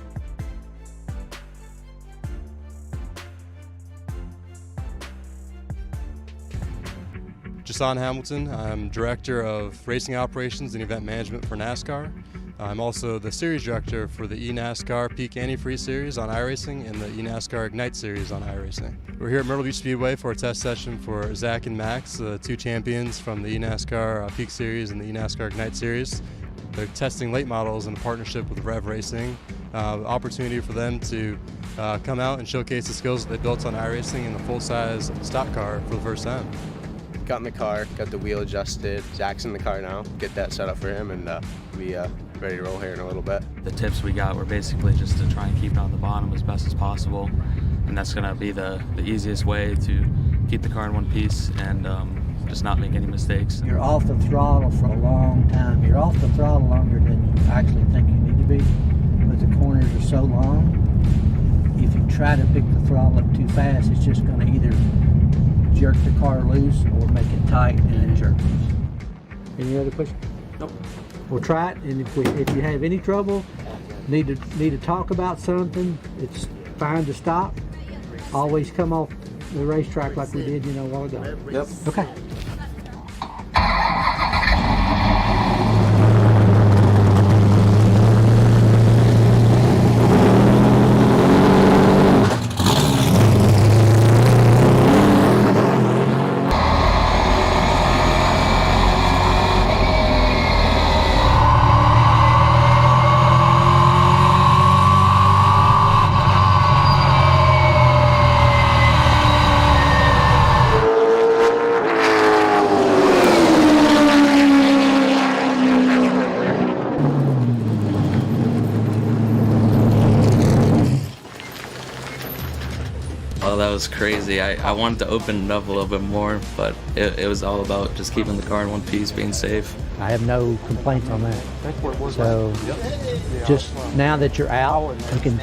Jason Hamilton. I'm Director of Racing Operations and Event Management for NASCAR. I'm also the Series Director for the eNASCAR Peak Antifreeze Series on iRacing and the eNASCAR Ignite Series on iRacing. We're here at Myrtle Beach Speedway for a test session for Zach and Max, the two champions from the eNASCAR Peak Series and the eNASCAR Ignite Series. They're testing late models in partnership with Rev Racing. Opportunity for them to come out and showcase the skills that they built on iRacing in the full-size stock car for the first time. Got in the car, got the wheel adjusted. Zach's in the car now. Get that set up for him, and be ready to roll here in a little bit. The tips we got were basically just to try and keep it on the bottom as best as possible, and that's going to be the easiest way to keep the car in one piece and just not make any mistakes. You're off the throttle for a long time. You're off the throttle longer than you actually think you need to be, but the corners are so long. If you try to pick the throttle up too fast, it's just going to either jerk the car loose or make it tight and it jerks. Any other questions? Nope. We'll try it, and if you have any trouble, need to talk about something, it's fine to stop. Always come off the racetrack like we did, a while ago. Yep. Okay. Oh, that was crazy. I wanted to open it up a little bit more, but it was all about just keeping the car in one piece, being safe. I have no complaints on that. So just now that you're out, you can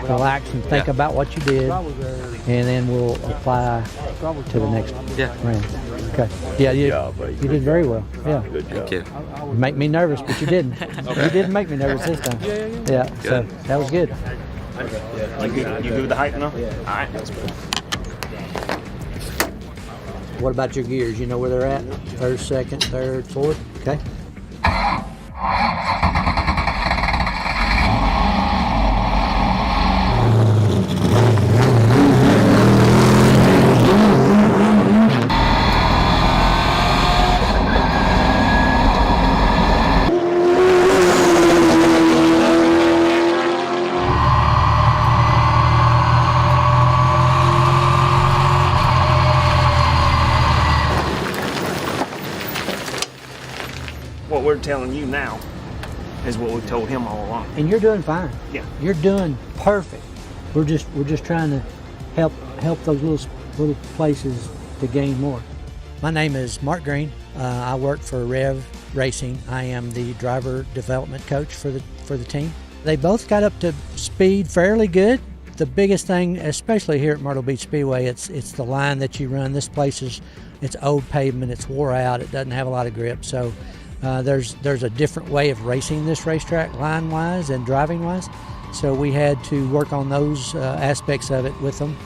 relax and think about what you did, and then we'll apply to the next round. Okay. Yeah, you did very well. Yeah. Thank you. You make me nervous, but you didn't. You didn't make me nervous this time. Yeah. So that was good. You good with the height now? Yeah. All right. What about your gears? You know where they're at? First, second, third, fourth? Okay. What we're telling you now is what we've told him all along. And you're doing fine. Yeah. You're doing perfect. We're just trying to help those little places to gain more. My name is Mark Green. I work for Rev Racing. I am the driver development coach for the team. They both got up to speed fairly good. The biggest thing, especially here at Myrtle Beach Speedway, it's the line that you run. This place it's old pavement, it's wore out, it doesn't have a lot of grip. So there's a different way of racing this racetrack line-wise and driving-wise. So we had to work on those aspects of it with them.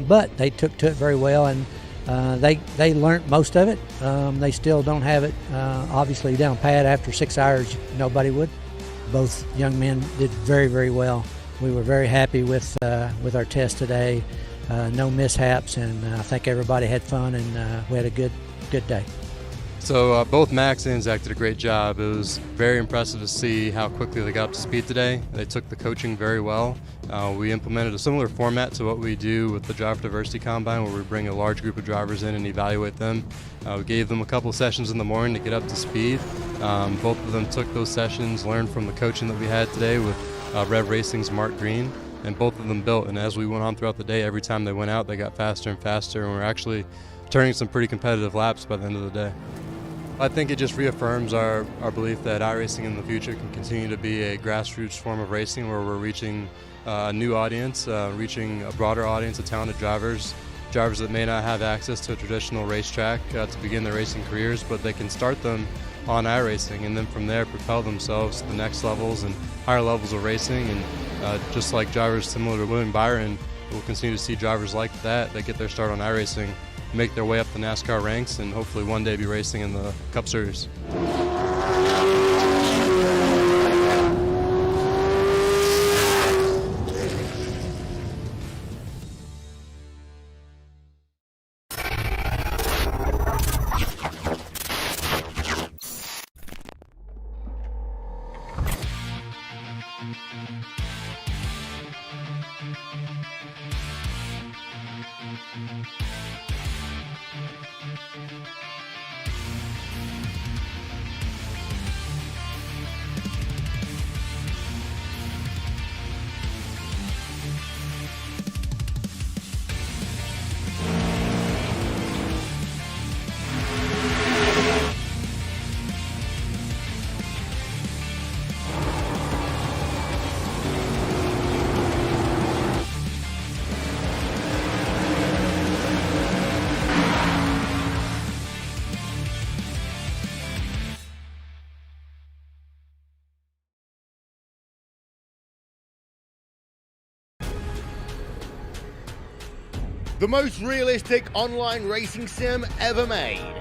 But they took to it very well, and they learned most of it. They still don't have it obviously down pat. After 6 hours, nobody would. Both young men did very, very well. We were very happy with our test today. No mishaps, and I think everybody had fun, and we had a good day. So both Max and Zach did a great job. It was very impressive to see how quickly they got up to speed today. They took the coaching very well. We implemented a similar format to what we do with the Driver Diversity Combine, where we bring a large group of drivers in and evaluate them. We gave them a couple of sessions in the morning to get up to speed. Both of them took those sessions, learned from the coaching that we had today with Rev Racing's Mark Green, and both of them built. And as we went on throughout the day, every time they went out, they got faster and faster, and we're actually turning some pretty competitive laps by the end of the day. I think it just reaffirms our belief that iRacing in the future can continue to be a grassroots form of racing where we're reaching a new audience, reaching a broader audience of talented drivers that may not have access to a traditional racetrack to begin their racing careers, but they can start them on iRacing and then from there propel themselves to the next levels and higher levels of racing. And just like drivers similar to William Byron, we'll continue to see drivers like that get their start on iRacing, make their way up the NASCAR ranks, and hopefully one day be racing in the Cup Series. The most realistic online racing sim ever made.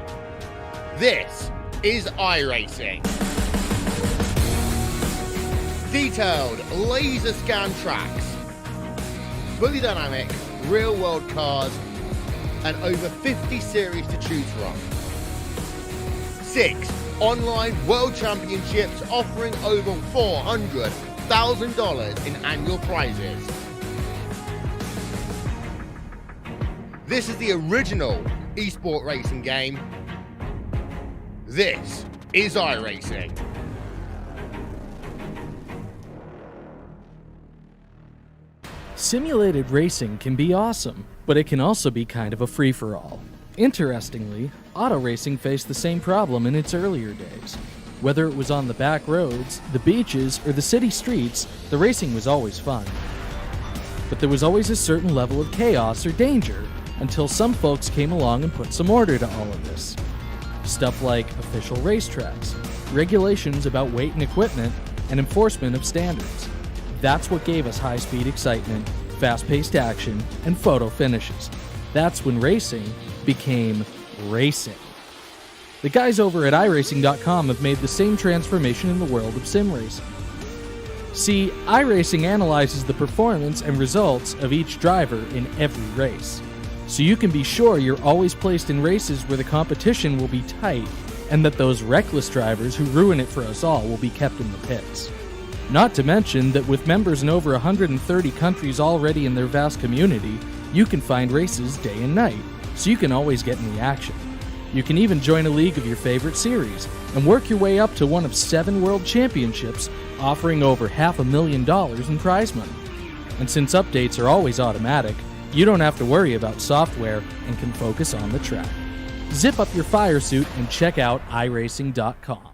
This is iRacing. Detailed laser scan tracks, fully dynamic real world cars, and over 50 series to choose from. 6 online world championships offering over $400,000 in annual prizes. This is the original esport racing game. This is iRacing. Simulated racing can be awesome, but it can also be kind of a free-for-all. Interestingly, auto racing faced the same problem in its earlier days. Whether it was on the back roads, the beaches, or the city streets, the racing was always fun. But there was always a certain level of chaos or danger, until some folks came along and put some order to all of this. Stuff like official racetracks, regulations about weight and equipment, and enforcement of standards. That's what gave us high-speed excitement, fast-paced action, and photo finishes. That's when racing became racing. The guys over at iRacing.com have made the same transformation in the world of sim racing. See, iRacing analyzes the performance and results of each driver in every race, so you can be sure you're always placed in races where the competition will be tight and that those reckless drivers who ruin it for us all will be kept in the pits. Not to mention that with members in over 130 countries already in their vast community, you can find races day and night, so you can always get in the action. You can even join a league of your favorite series and work your way up to one of 7 world championships offering over $500,000 in prize money. And since updates are always automatic, you don't have to worry about software and can focus on the track. Zip up your fire suit and check out iRacing.com.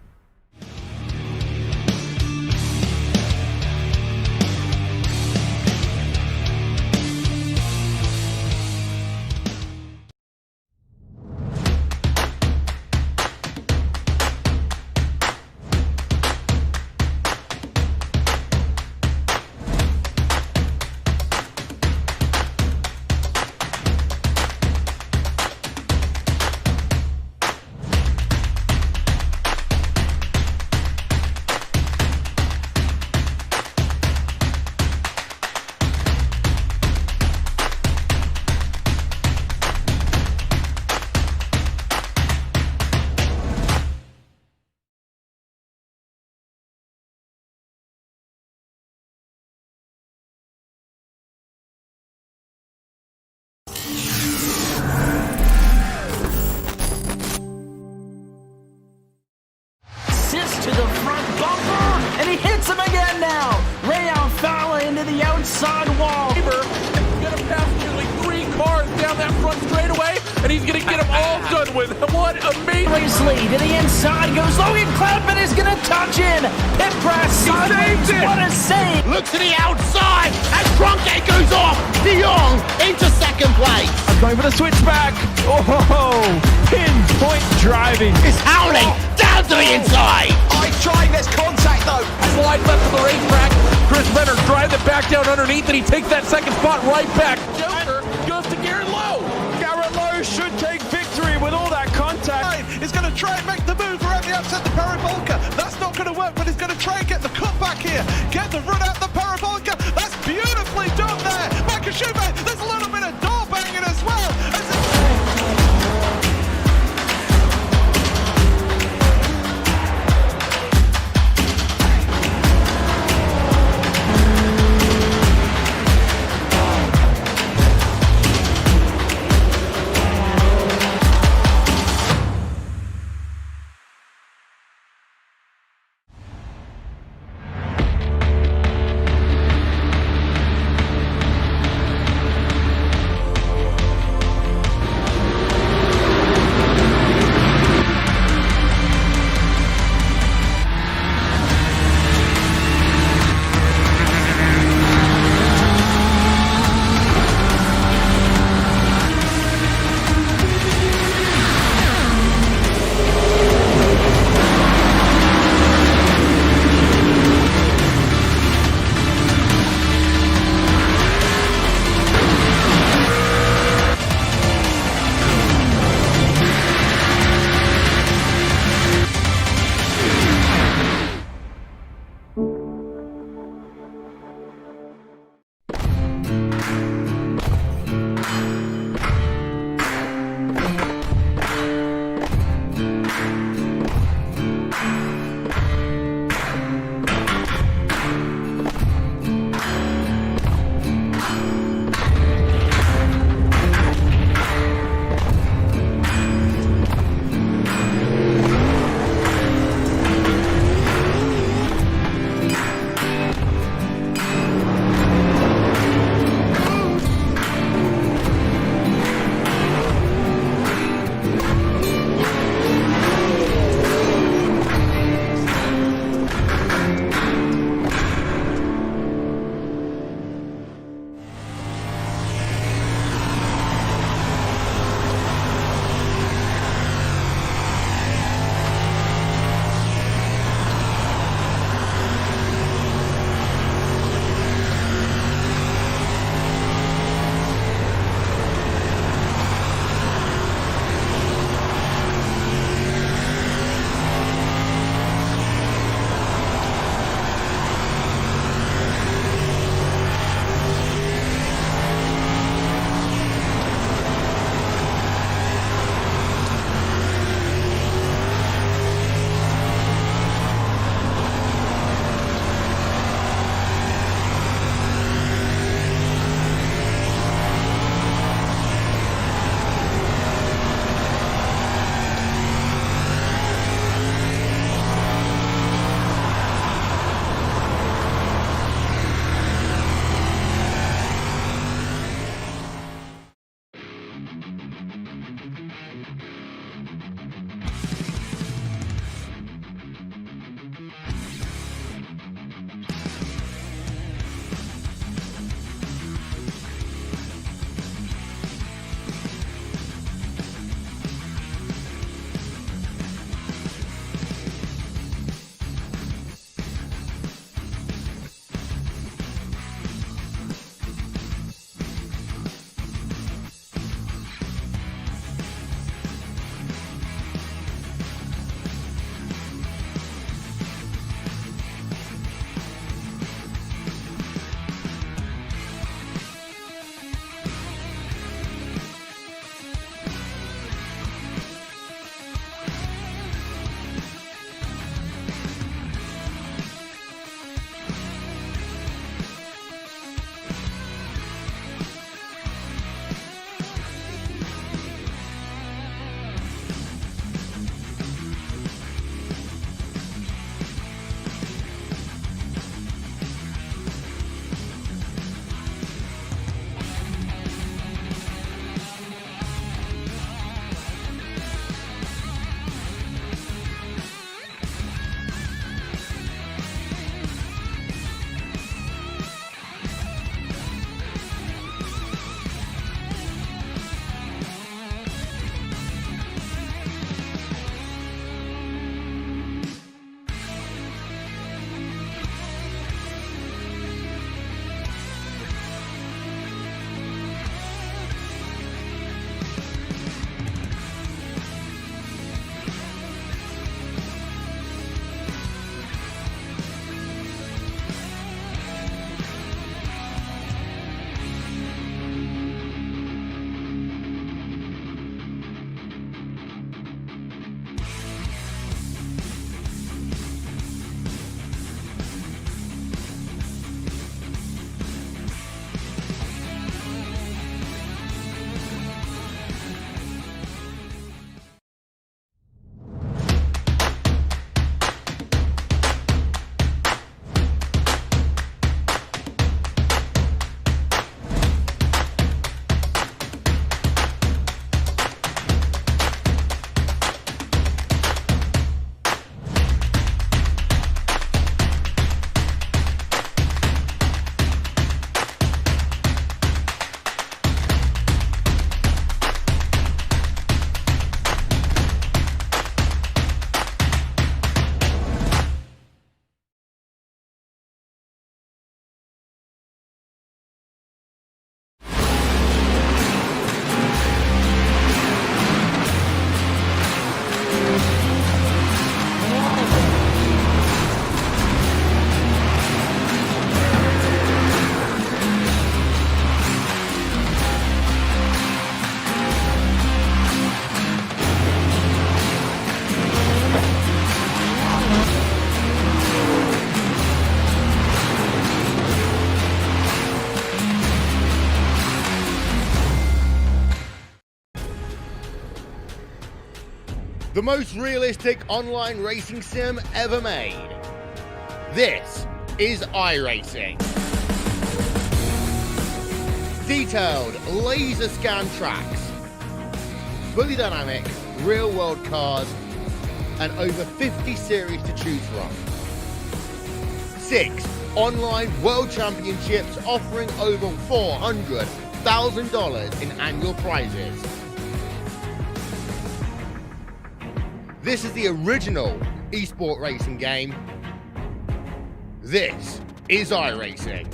just to the front bumper, and he hits him again now. Rayon Fowler into the outside wall. He's going to pass nearly 3 cars down that front straightaway, and he's going to get them all done with. What amazing. Lead to the inside goes Logan Cloudman is going to touch in. Pit press sideways. What a save. Look to the outside as Cronkite goes off. De Jong into second place. Going for the switchback. Oh, pinpoint driving. It's howling down to the inside. I trying this contact though. Slide left of the racetrack. Chris Renner drives it back down underneath, and he takes that second spot right back. Joker goes to Garrett Lowe. Garrett Lowe should take victory with all that contact. He's going to try and make the move around the outside the parabolica. That's not going to work, but he's going to try and get the cut back here. Get the run out the parabolica. That's beautifully done there. Michael Schumacher, there's a little bit of door banging as well. the most realistic online racing sim ever made. This is iRacing. Detailed laser scan tracks, fully dynamic real world cars, and over 50 series to choose from. 6 online world championships offering over $400,000 in annual prizes. This is the original esport racing game. This is iRacing.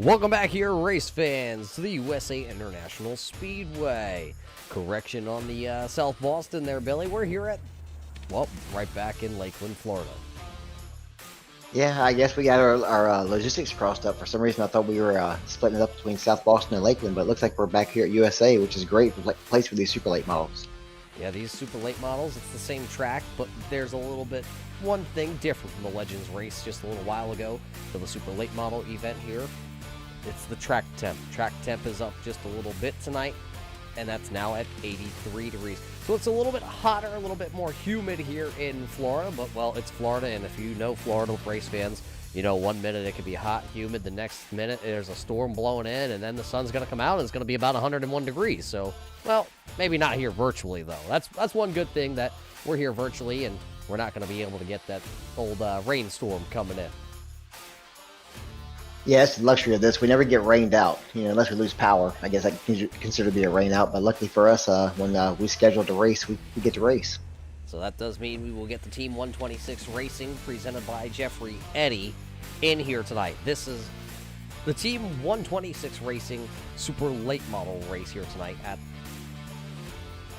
Welcome back here, race fans, to the USA International Speedway. Correction on the South Boston there, Billy. We're here at, well, right back in Lakeland, Florida. Yeah, I guess we got our logistics crossed up. For some reason, I thought we were splitting it up between South Boston and Lakeland, but it looks like we're back here at USA, which is great place for these super late models. Yeah, these super late models, it's the same track, but there's a little bit, one thing different from the Legends race just a little while ago for the super late model event here. It's the track temp. Track temp is up just a little bit tonight, and that's now at 83 degrees. So it's a little bit hotter, a little bit more humid here in Florida, but, well, it's Florida, and if you know Florida race fans, you know, 1 minute it can be hot, humid, the next minute there's a storm blowing in, and then the sun's going to come out, and it's going to be about 101 degrees. So, well, maybe not here virtually, though. That's one good thing, that we're here virtually, and we're not going to be able to get that old rainstorm coming in. Yeah, that's the luxury of this. We never get rained out, you know, unless we lose power. I guess that can consider to be a rain out, but luckily for us, when we scheduled to race, we get to race. So that does mean we will get the Team 126 Racing, presented by Jeffrey Eddy, in here tonight. This is the Team 126 Racing Super Late Model race here tonight at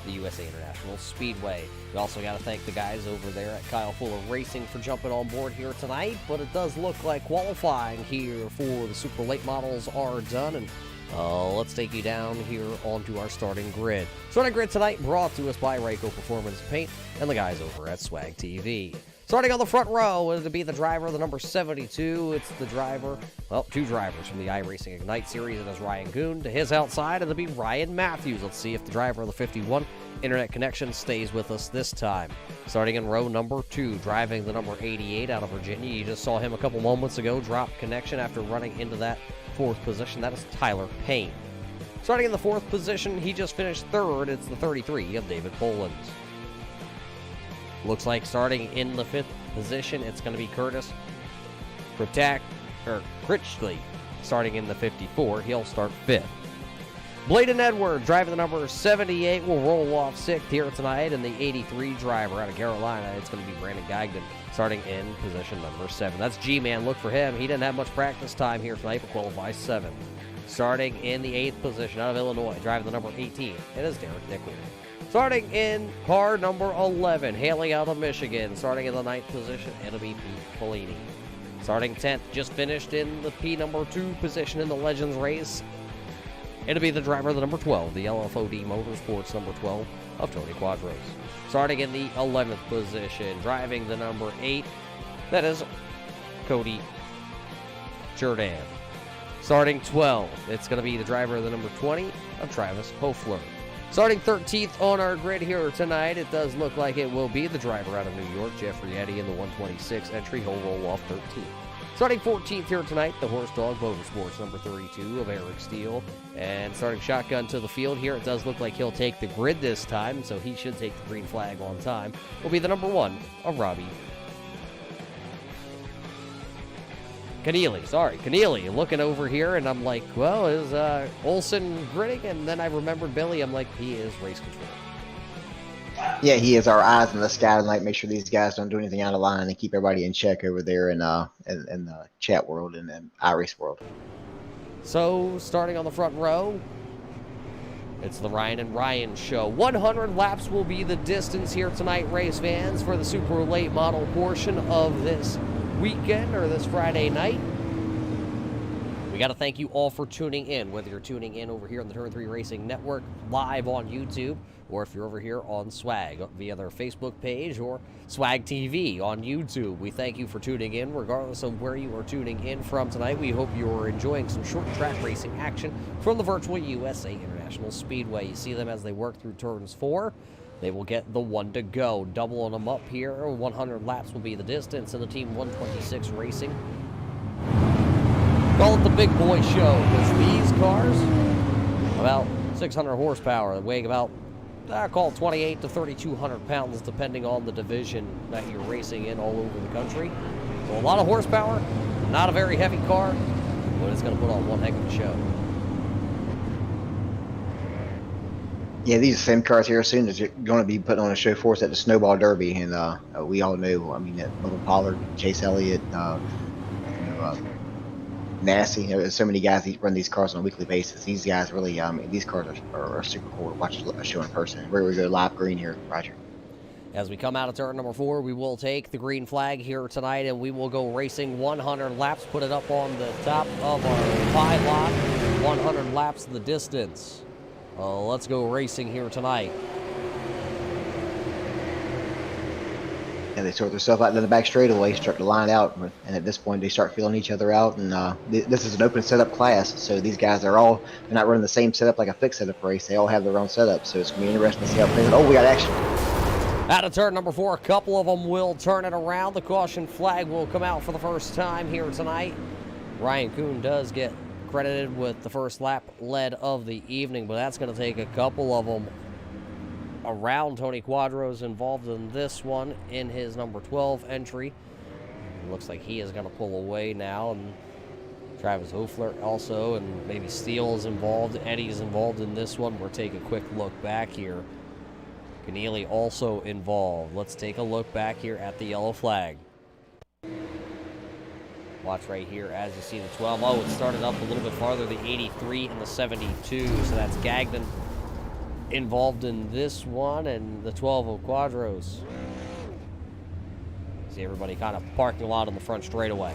the USA International Speedway. We also got to thank the guys over there at Kyle Fuller Racing for jumping on board here tonight, but it does look like qualifying here for the super late models are done, and let's take you down here onto our starting grid. Starting grid tonight brought to us by Ryco Performance Paint and the guys over at Swag TV. Starting on the front row, it'll be the driver, the number 72. It's the driver, well, two drivers from the iRacing Ignite series. It is Ryan Goon. To his outside, it'll be Ryan Matthews. Let's see if the driver of the 51 internet connection stays with us this time. Starting in row number 2, driving the number 88 out of Virginia. You just saw him a couple moments ago drop connection after running into that 4th position. That is Tyler Payne. Starting in the 4th position, he just finished 3rd. It's the 33 of David Polans. Looks like starting in the 5th position, it's going to be Curtis Critchley. Starting in the 54, he'll start 5th. Bladen Edwards, driving the number 78, will roll off 6th here tonight. And the 83 driver out of Carolina, it's going to be Brandon Gagnon, starting in position number 7. That's G-Man. Look for him. He didn't have much practice time here tonight, but qualifies 7th. Starting in the 8th position out of Illinois, driving the number 18, it is Derek Nickel. Starting in car number 11, hailing out of Michigan. Starting in the 9th position, it'll be Pete Polini. Starting 10th, just finished in the P number 2 position in the Legends race. It'll be the driver of the number 12, the LFOD Motorsports number 12 of Tony Quadros. Starting in the 11th position, driving the number 8, that is Cody Jordan. Starting 12, it's going to be the driver of the number 20 of Travis Hofler. Starting 13th on our grid here tonight, it does look like it will be the driver out of New York, Jeffrey Eddy, in the 126 entry. He'll roll off 13th. Starting 14th here tonight, the Horse Dog Motorsports, number 32 of Eric Steele. And starting shotgun to the field here, it does look like he'll take the grid this time, so he should take the green flag on time. Will be the number 1 of Robbie Keneally. Looking over here, and I'm like, well, is Olsen gridding? And then I remembered Billy. I'm like, he is race control. Yeah, he is our eyes in the sky tonight. Make sure these guys don't do anything out of line and keep everybody in check over there in the chat world and the iRace world. So, starting on the front row, it's the Ryan and Ryan show. 100 laps will be the distance here tonight, race fans, for the super late model portion of this weekend or this Friday night. We got to thank you all for tuning in, whether you're tuning in over here on the Turn 3 Racing Network, live on YouTube, or if you're over here on Swag via their Facebook page or Swag TV on YouTube. We thank you for tuning in, regardless of where you are tuning in from tonight. We hope you are enjoying some short track racing action from the virtual USA International Speedway. You see them as they work through turns 4. They will get the 1 to go. Doubling them up here. 100 laps will be the distance, and the Team 126 Racing call it the big boy show, because these cars, about 600 horsepower, weighing about, I call it 28 to 3,200 pounds, depending on the division that you're racing in all over the country. So a lot of horsepower, not a very heavy car, but it's going to put on one heck of a show. Yeah, these same cars here soon is going to be putting on a show for us at the Snowball Derby, and we all know, I mean, that Bubba Pollard, Chase Elliott, nasty. You know, there's so many guys that run these cars on a weekly basis. These guys really, these cars are super cool to watch a show in person. Where we go live green here, Roger. As we come out of turn number 4, we will take the green flag here tonight, and we will go racing 100 laps, put it up on the top of our pylon. 100 laps the distance. Let's go racing here tonight. And they sort themselves out in the back straightaway, start to line out, and at this point they start feeling each other out. And this is an open setup class, so these guys are all, they're not running the same setup like a fixed setup race. They all have their own setup, so it's going to be interesting to see how it plays. Oh, we got action. Out of turn number 4, a couple of them will turn it around. The caution flag will come out for the first time here tonight. Ryan Kuhn does get credited with the first lap lead of the evening, but that's going to take a couple of them around. Tony Quadros involved in this one in his number 12 entry. It looks like he is going to pull away now, and Travis Hoefler also, and maybe Steele is involved. Eddie is involved in this one. We'll take a quick look back here. Keneally also involved. Let's take a look back here at the yellow flag. Watch right here as you see the 12. Oh, it started up a little bit farther, the 83 and the 72. So that's Gagnon involved in this one, and the 12 of Quadros. See everybody kind of parking a lot on the front straightaway.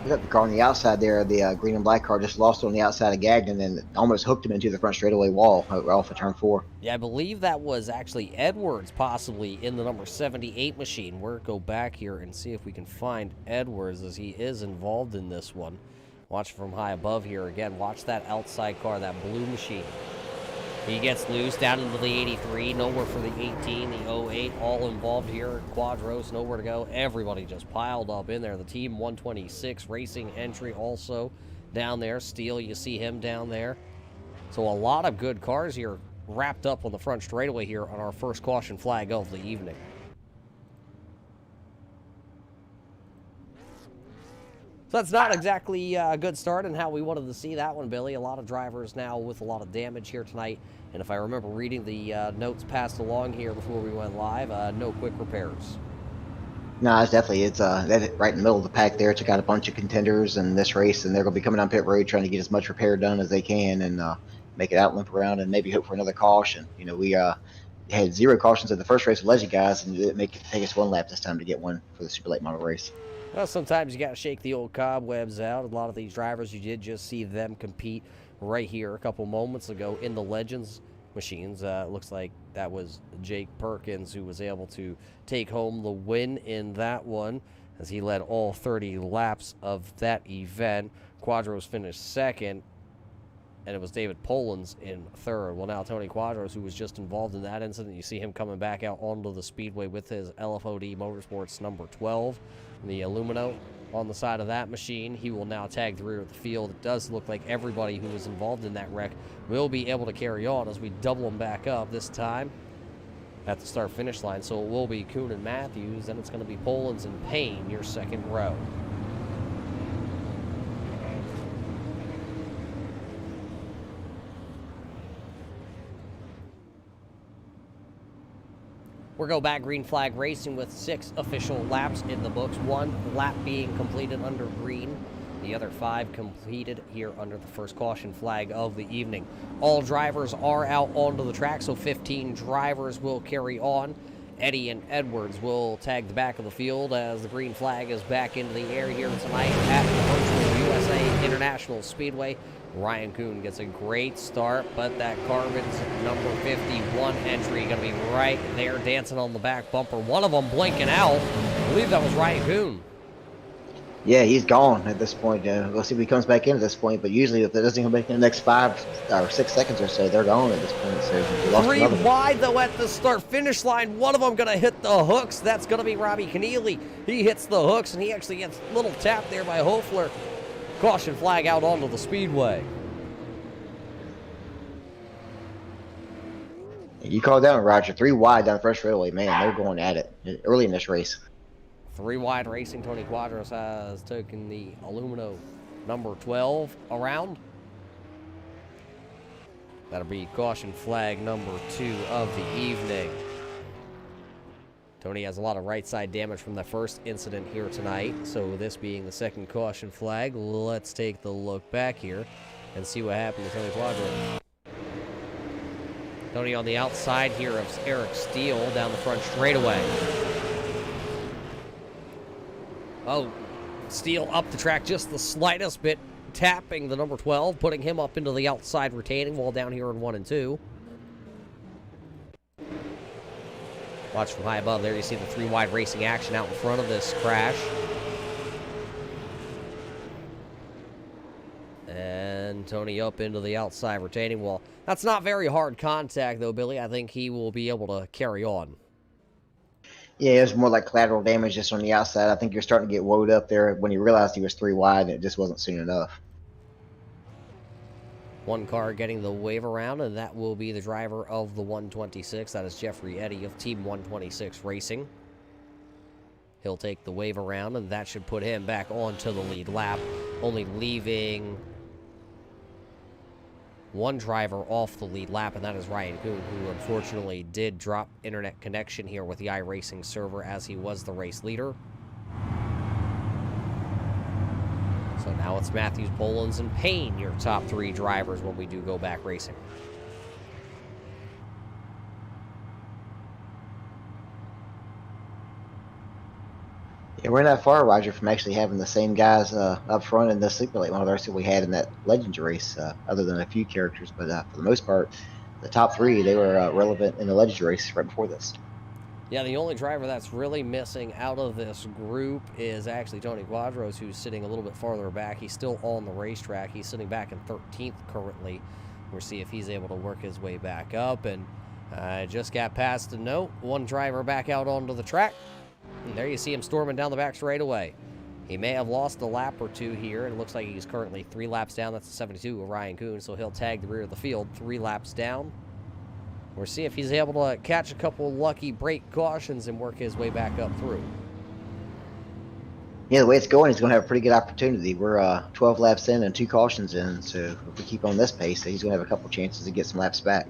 We got the car on the outside there. The green and black car just lost on the outside of Gagnon and almost hooked him into the front straightaway wall off of turn 4. Yeah, I believe that was actually Edwards possibly in the number 78 machine. We'll go back here and see if we can find Edwards, as he is involved in this one. Watch from high above here again. Watch that outside car, that blue machine. He gets loose down into the 83, nowhere for the 18, the 08, all involved here. Quadros, nowhere to go. Everybody just piled up in there. The team 126 racing entry also down there. Steele, you see him down there. So a lot of good cars here wrapped up on the front straightaway here on our first caution flag of the evening. So that's not exactly a good start and how we wanted to see that one, Billy. A lot of drivers now with a lot of damage here tonight. And if I remember reading the notes passed along here before we went live, no quick repairs. No, it's definitely, that's right in the middle of the pack there. Took out a bunch of contenders in this race, and they're going to be coming down pit road trying to get as much repair done as they can and make it out, limp around, and maybe hope for another caution. You know, we had 0 cautions in the first race with Legend guys, and it take us 1 lap this time to get one for the super late model race. Well, sometimes you got to shake the old cobwebs out. A lot of these drivers, you did just see them compete right here a couple moments ago in the Legends machines. It looks like that was Jake Perkins who was able to take home the win in that one as he led all 30 laps of that event. Quadros finished second, and it was David Polans in third. Well, now Tony Quadros, who was just involved in that incident, you see him coming back out onto the speedway with his LFOD Motorsports number 12. The Illumino on the side of that machine. He will now tag the rear of the field. It does look like everybody who was involved in that wreck will be able to carry on as we double them back up this time at the start-finish line. So it will be Kuhn and Matthews, then it's going to be Polans and Payne, your second row. We'll go back green flag racing with 6 official laps in the books. 1 lap being completed under green. The other 5 completed here under the first caution flag of the evening. All drivers are out onto the track, so 15 drivers will carry on. Eddie and Edwards will tag the back of the field as the green flag is back into the air here tonight at the Virtual USA International Speedway. Ryan Kuhn gets a great start, but that Carbon's number 51 entry going to be right there dancing on the back bumper. One of them blinking out. I believe that was Ryan Kuhn. Yeah, he's gone at this point. We'll see if he comes back in at this point, but usually if it doesn't come back in the next 5 or 6 seconds or so, they're gone at this point. So we lost 3 another one. wide, though, at the start-finish line. One of them going to hit the hooks. That's going to be Robbie Keneally. He hits the hooks, and he actually gets a little tap there by Hoefler. Caution flag out onto the speedway. You called down, Roger. 3 wide down the first straightaway. Man, they're going at it early in this race. 3 wide racing. Tony Quadros has taken the Illumino number 12 around. That'll be caution flag number 2 of the evening. Tony has a lot of right side damage from the first incident here tonight, so this being the second caution flag, let's take the look back here and see what happened to Tony Quadro. Tony on the outside here of Eric Steele down the front straightaway. Oh, Steele up the track just the slightest bit, tapping the number 12, putting him up into the outside retaining wall down here in 1 and 2. Watch from high above there, you see the 3 wide racing action out in front of this crash. And Tony up into the outside retaining wall. That's not very hard contact, though, Billy. I think he will be able to carry on. Yeah, it was more like collateral damage just on the outside. I think you're starting to get woed up there when you realized he was 3 wide, and it just wasn't soon enough. One car getting the wave around, and that will be the driver of the 126. That is Jeffrey Eddy of Team 126 Racing. He'll take the wave around, and that should put him back onto the lead lap, only leaving one driver off the lead lap, and that is Ryan Kuhn, who unfortunately did drop internet connection here with the iRacing server as he was the race leader. So now it's Matthews, Bolins, and Payne, your top 3 drivers when we do go back racing. Yeah, we're not far, Roger, from actually having the same guys up front in the Super Late Model race that we had in that Legends race, other than a few characters. But for the most part, the top 3, they were relevant in the Legends race right before this. Yeah, the only driver that's really missing out of this group is actually Tony Quadros, who's sitting a little bit farther back. He's still on the racetrack. He's sitting back in 13th currently. We'll see if he's able to work his way back up. And just got past a note. One driver back out onto the track. And there you see him storming down the back straightaway. He may have lost a lap or 2 here. It looks like he's currently 3 laps down. That's the 72 of Ryan Kuhn, so he'll tag the rear of the field 3 laps down. We'll see if he's able to catch a couple lucky brake cautions and work his way back up through. Yeah, the way it's going, he's going to have a pretty good opportunity. We're 12 laps in and 2 cautions in, so if we keep on this pace, he's going to have a couple chances to get some laps back.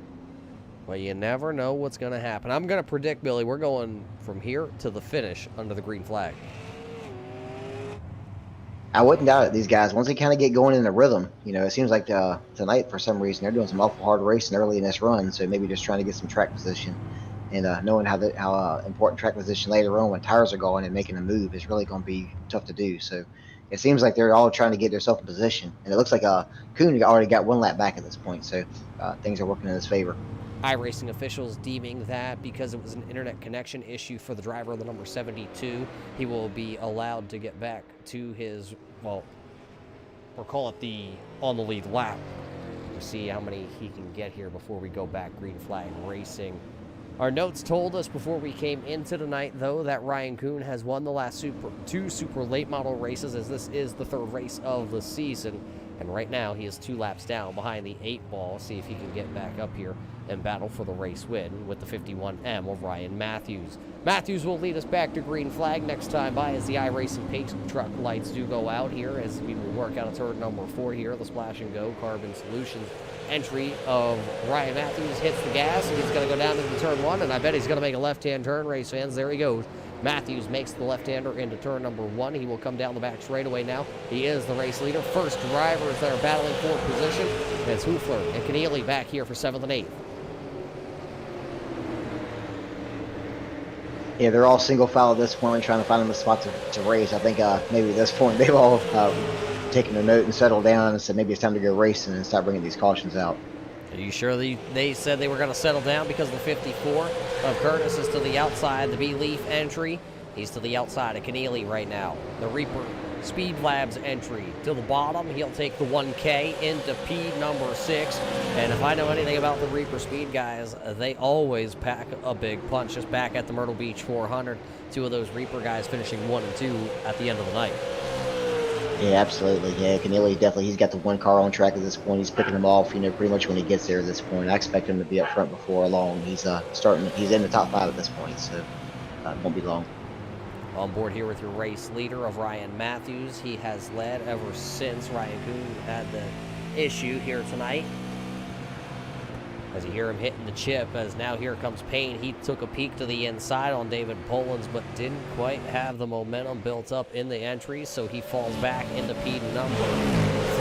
Well, you never know what's going to happen. I'm going to predict, Billy, we're going from here to the finish under the green flag. I wouldn't doubt it. These guys, once they kind of get going in the rhythm, it seems like tonight, for some reason, they're doing some awful hard racing early in this run. So maybe just trying to get some track position, and knowing how important track position later on when tires are going and making a move is really going to be tough to do. So it seems like they're all trying to get themselves in position, and it looks like Kuhn already got 1 lap back at this point. So things are working in his favor. iRacing officials deeming that because it was an internet connection issue for the driver of the number 72, he will be allowed to get back to his, well, we'll call it the on the lead lap. We'll see how many he can get here before we go back green flag racing. Our notes told us before we came into tonight, though, that Ryan Kuhn has won the last 2 super late model races, as this is the 3rd race of the season. And right now, he is 2 laps down behind the 8 ball. See if he can get back up here and battle for the race win with the 51M of Ryan Matthews. Matthews will lead us back to green flag next time by as the iRacing paint truck lights do go out here as we will work out of turn number 4 here. The Splash and Go Carbon Solutions entry of Ryan Matthews hits the gas, and he's going to go down into turn 1, and I bet he's going to make a left-hand turn, race fans. There he goes. Matthews makes the left-hander into turn number 1. He will come down the back straightaway now. He is the race leader. First drivers that are battling for position. And it's Hoofler and Keneally back here for 7th and 8th. Yeah, they're all single file at this point, trying to find them a spot to race. I think maybe at this point they've all taken a note and settled down and said maybe it's time to go racing and start bringing these cautions out. Are you sure they said they were going to settle down because the 54 of Curtis is to the outside, the B-Leaf entry? He's to the outside of Keneally right now. The Reaper Speed Labs entry to the bottom. He'll take the 1K into P number 6. And if I know anything about the Reaper Speed guys, they always pack a big punch. Just back at the Myrtle Beach 400, 2 of those Reaper guys finishing 1 and 2 at the end of the night. Yeah, absolutely. Yeah, Keneally definitely, he's got the 1 car on track at this point. He's picking them off, pretty much when he gets there at this point. I expect him to be up front before long. He's he's in the top 5 at this point, so it won't be long. On board here with your race leader of Ryan Matthews. He has led ever since Ryan Kuhn had the issue here tonight. As you hear him hitting the chip, as now here comes Payne. He took a peek to the inside on David Polans, but didn't quite have the momentum built up in the entry, so he falls back into P number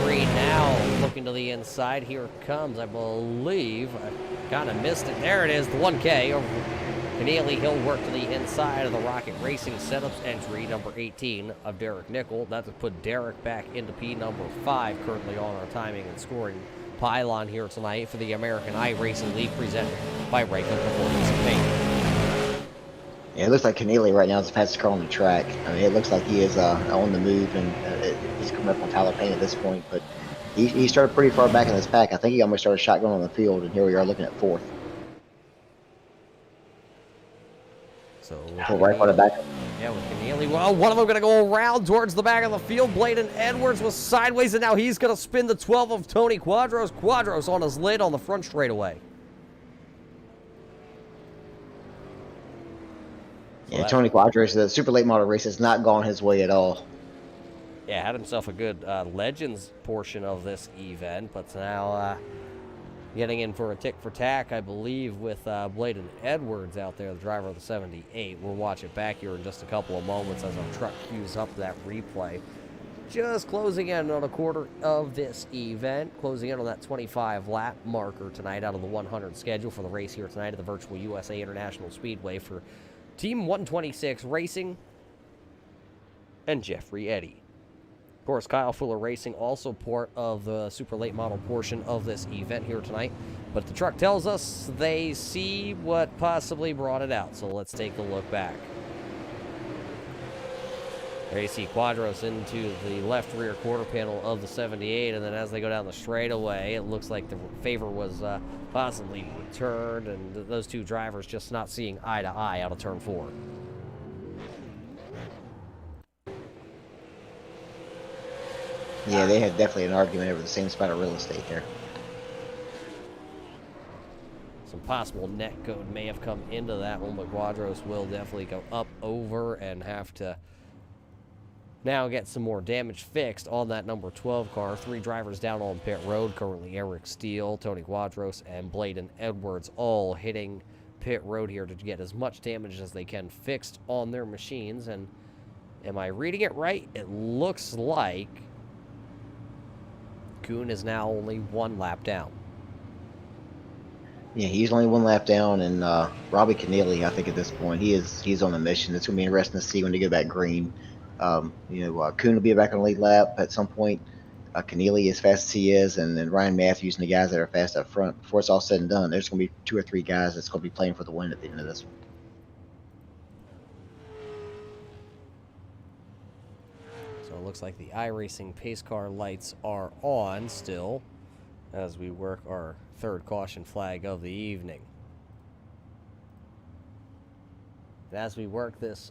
3 now. Looking to the inside, here comes, I believe, I kind of missed it. There it is, the 1K. Keneally, he'll work to the inside of the Rocket Racing Setups entry, number 18 of Derek Nickel. That's to put Derek back into P number 5, currently on our timing and scoring pylon here tonight for the American iRacing League, presented by Ryco Performance and Paint. Yeah, it looks like Keneally right now is the fastest car on the track. I mean, it looks like he is on the move, and he's coming up on Tyler Payne at this point. But he started pretty far back in this pack. I think he almost started shotgun on the field, and here we are looking at 4th. So right on the back. Yeah, with Keneally. Well, one of them going to go around towards the back of the field. Bladen Edwards was sideways, and now he's going to spin the 12 of Tony Quadros. Quadros on his lid on the front straightaway. So Yeah, Tony Quadros, the super late model race has not gone his way at all. Yeah, had himself a good Legends portion of this event, but now getting in for a tick for tack, I believe, with Bladen Edwards out there, the driver of the 78. We'll watch it back here in just a couple of moments as our truck queues up that replay. Just closing in on a quarter of this event, closing in on that 25-lap marker tonight out of the 100 schedule for the race here tonight at the Virtual USA International Speedway for Team 126 Racing and Jeffrey Eddy. Of course, Kyle Fuller Racing, also part of the super late model portion of this event here tonight. But the truck tells us they see what possibly brought it out. So let's take a look back. There you see Quadros into the left rear quarter panel of the 78. And then as they go down the straightaway, it looks like the favor was possibly returned. And those two drivers just not seeing eye to eye out of turn 4. Yeah, they had definitely an argument over the same spot of real estate there. Some possible net code may have come into that one, but Quadros will definitely go up over and have to now get some more damage fixed on that number 12 car. 3 drivers down on pit road currently: Eric Steele, Tony Quadros, and Bladen Edwards, all hitting pit road here to get as much damage as they can fixed on their machines. And am I reading it right? It looks like Kuhn is now only 1 lap down. Yeah, he's only 1 lap down, and Robbie Keneally, I think at this point, he's on a mission. It's going to be interesting to see when they go back green. Kuhn will be back on the lead lap at some point. Keneally, as fast as he is, and then Ryan Matthews and the guys that are fast up front. Before it's all said and done, there's going to be 2 or 3 guys that's going to be playing for the win at the end of this one. So it looks like the iRacing pace car lights are on still as we work our 3rd caution flag of the evening. And as we work this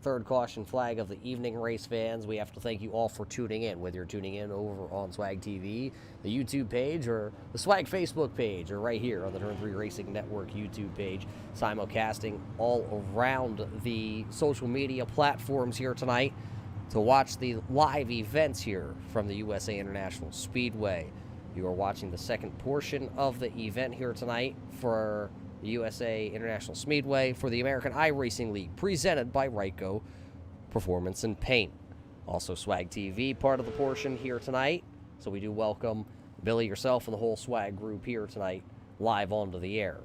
3rd caution flag of the evening, race fans, we have to thank you all for tuning in, whether you're tuning in over on Swag TV, the YouTube page, or the Swag Facebook page, or right here on the Turn 3 Racing Network YouTube page, simulcasting all around the social media platforms here tonight to watch the live events here from the USA International Speedway. You are watching the 2nd portion of the event here tonight for the USA International Speedway for the American iRacing League, presented by Ryco Performance and Paint. Also Swag TV, part of the portion here tonight. So we do welcome Billy, yourself, and the whole Swag group here tonight, live onto the air.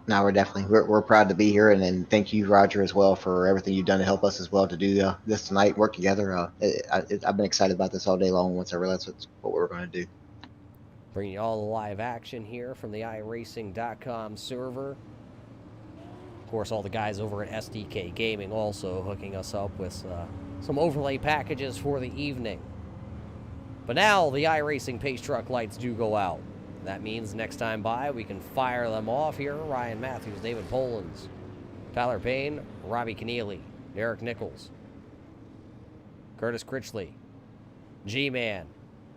No, we're proud to be here, and then thank you, Roger, as well, for everything you've done to help us as well to do this tonight, work together. I've been excited about this all day long once I realized what we were going to do. Bringing you all the live action here from the iRacing.com server. Of course, all the guys over at SDK Gaming also hooking us up with some overlay packages for the evening. But now the iRacing pace truck lights do go out. That means next time by, we can fire them off here. Ryan Matthews, David Polans, Tyler Payne, Robbie Keneally, Derek Nichols, Curtis Critchley, G-Man,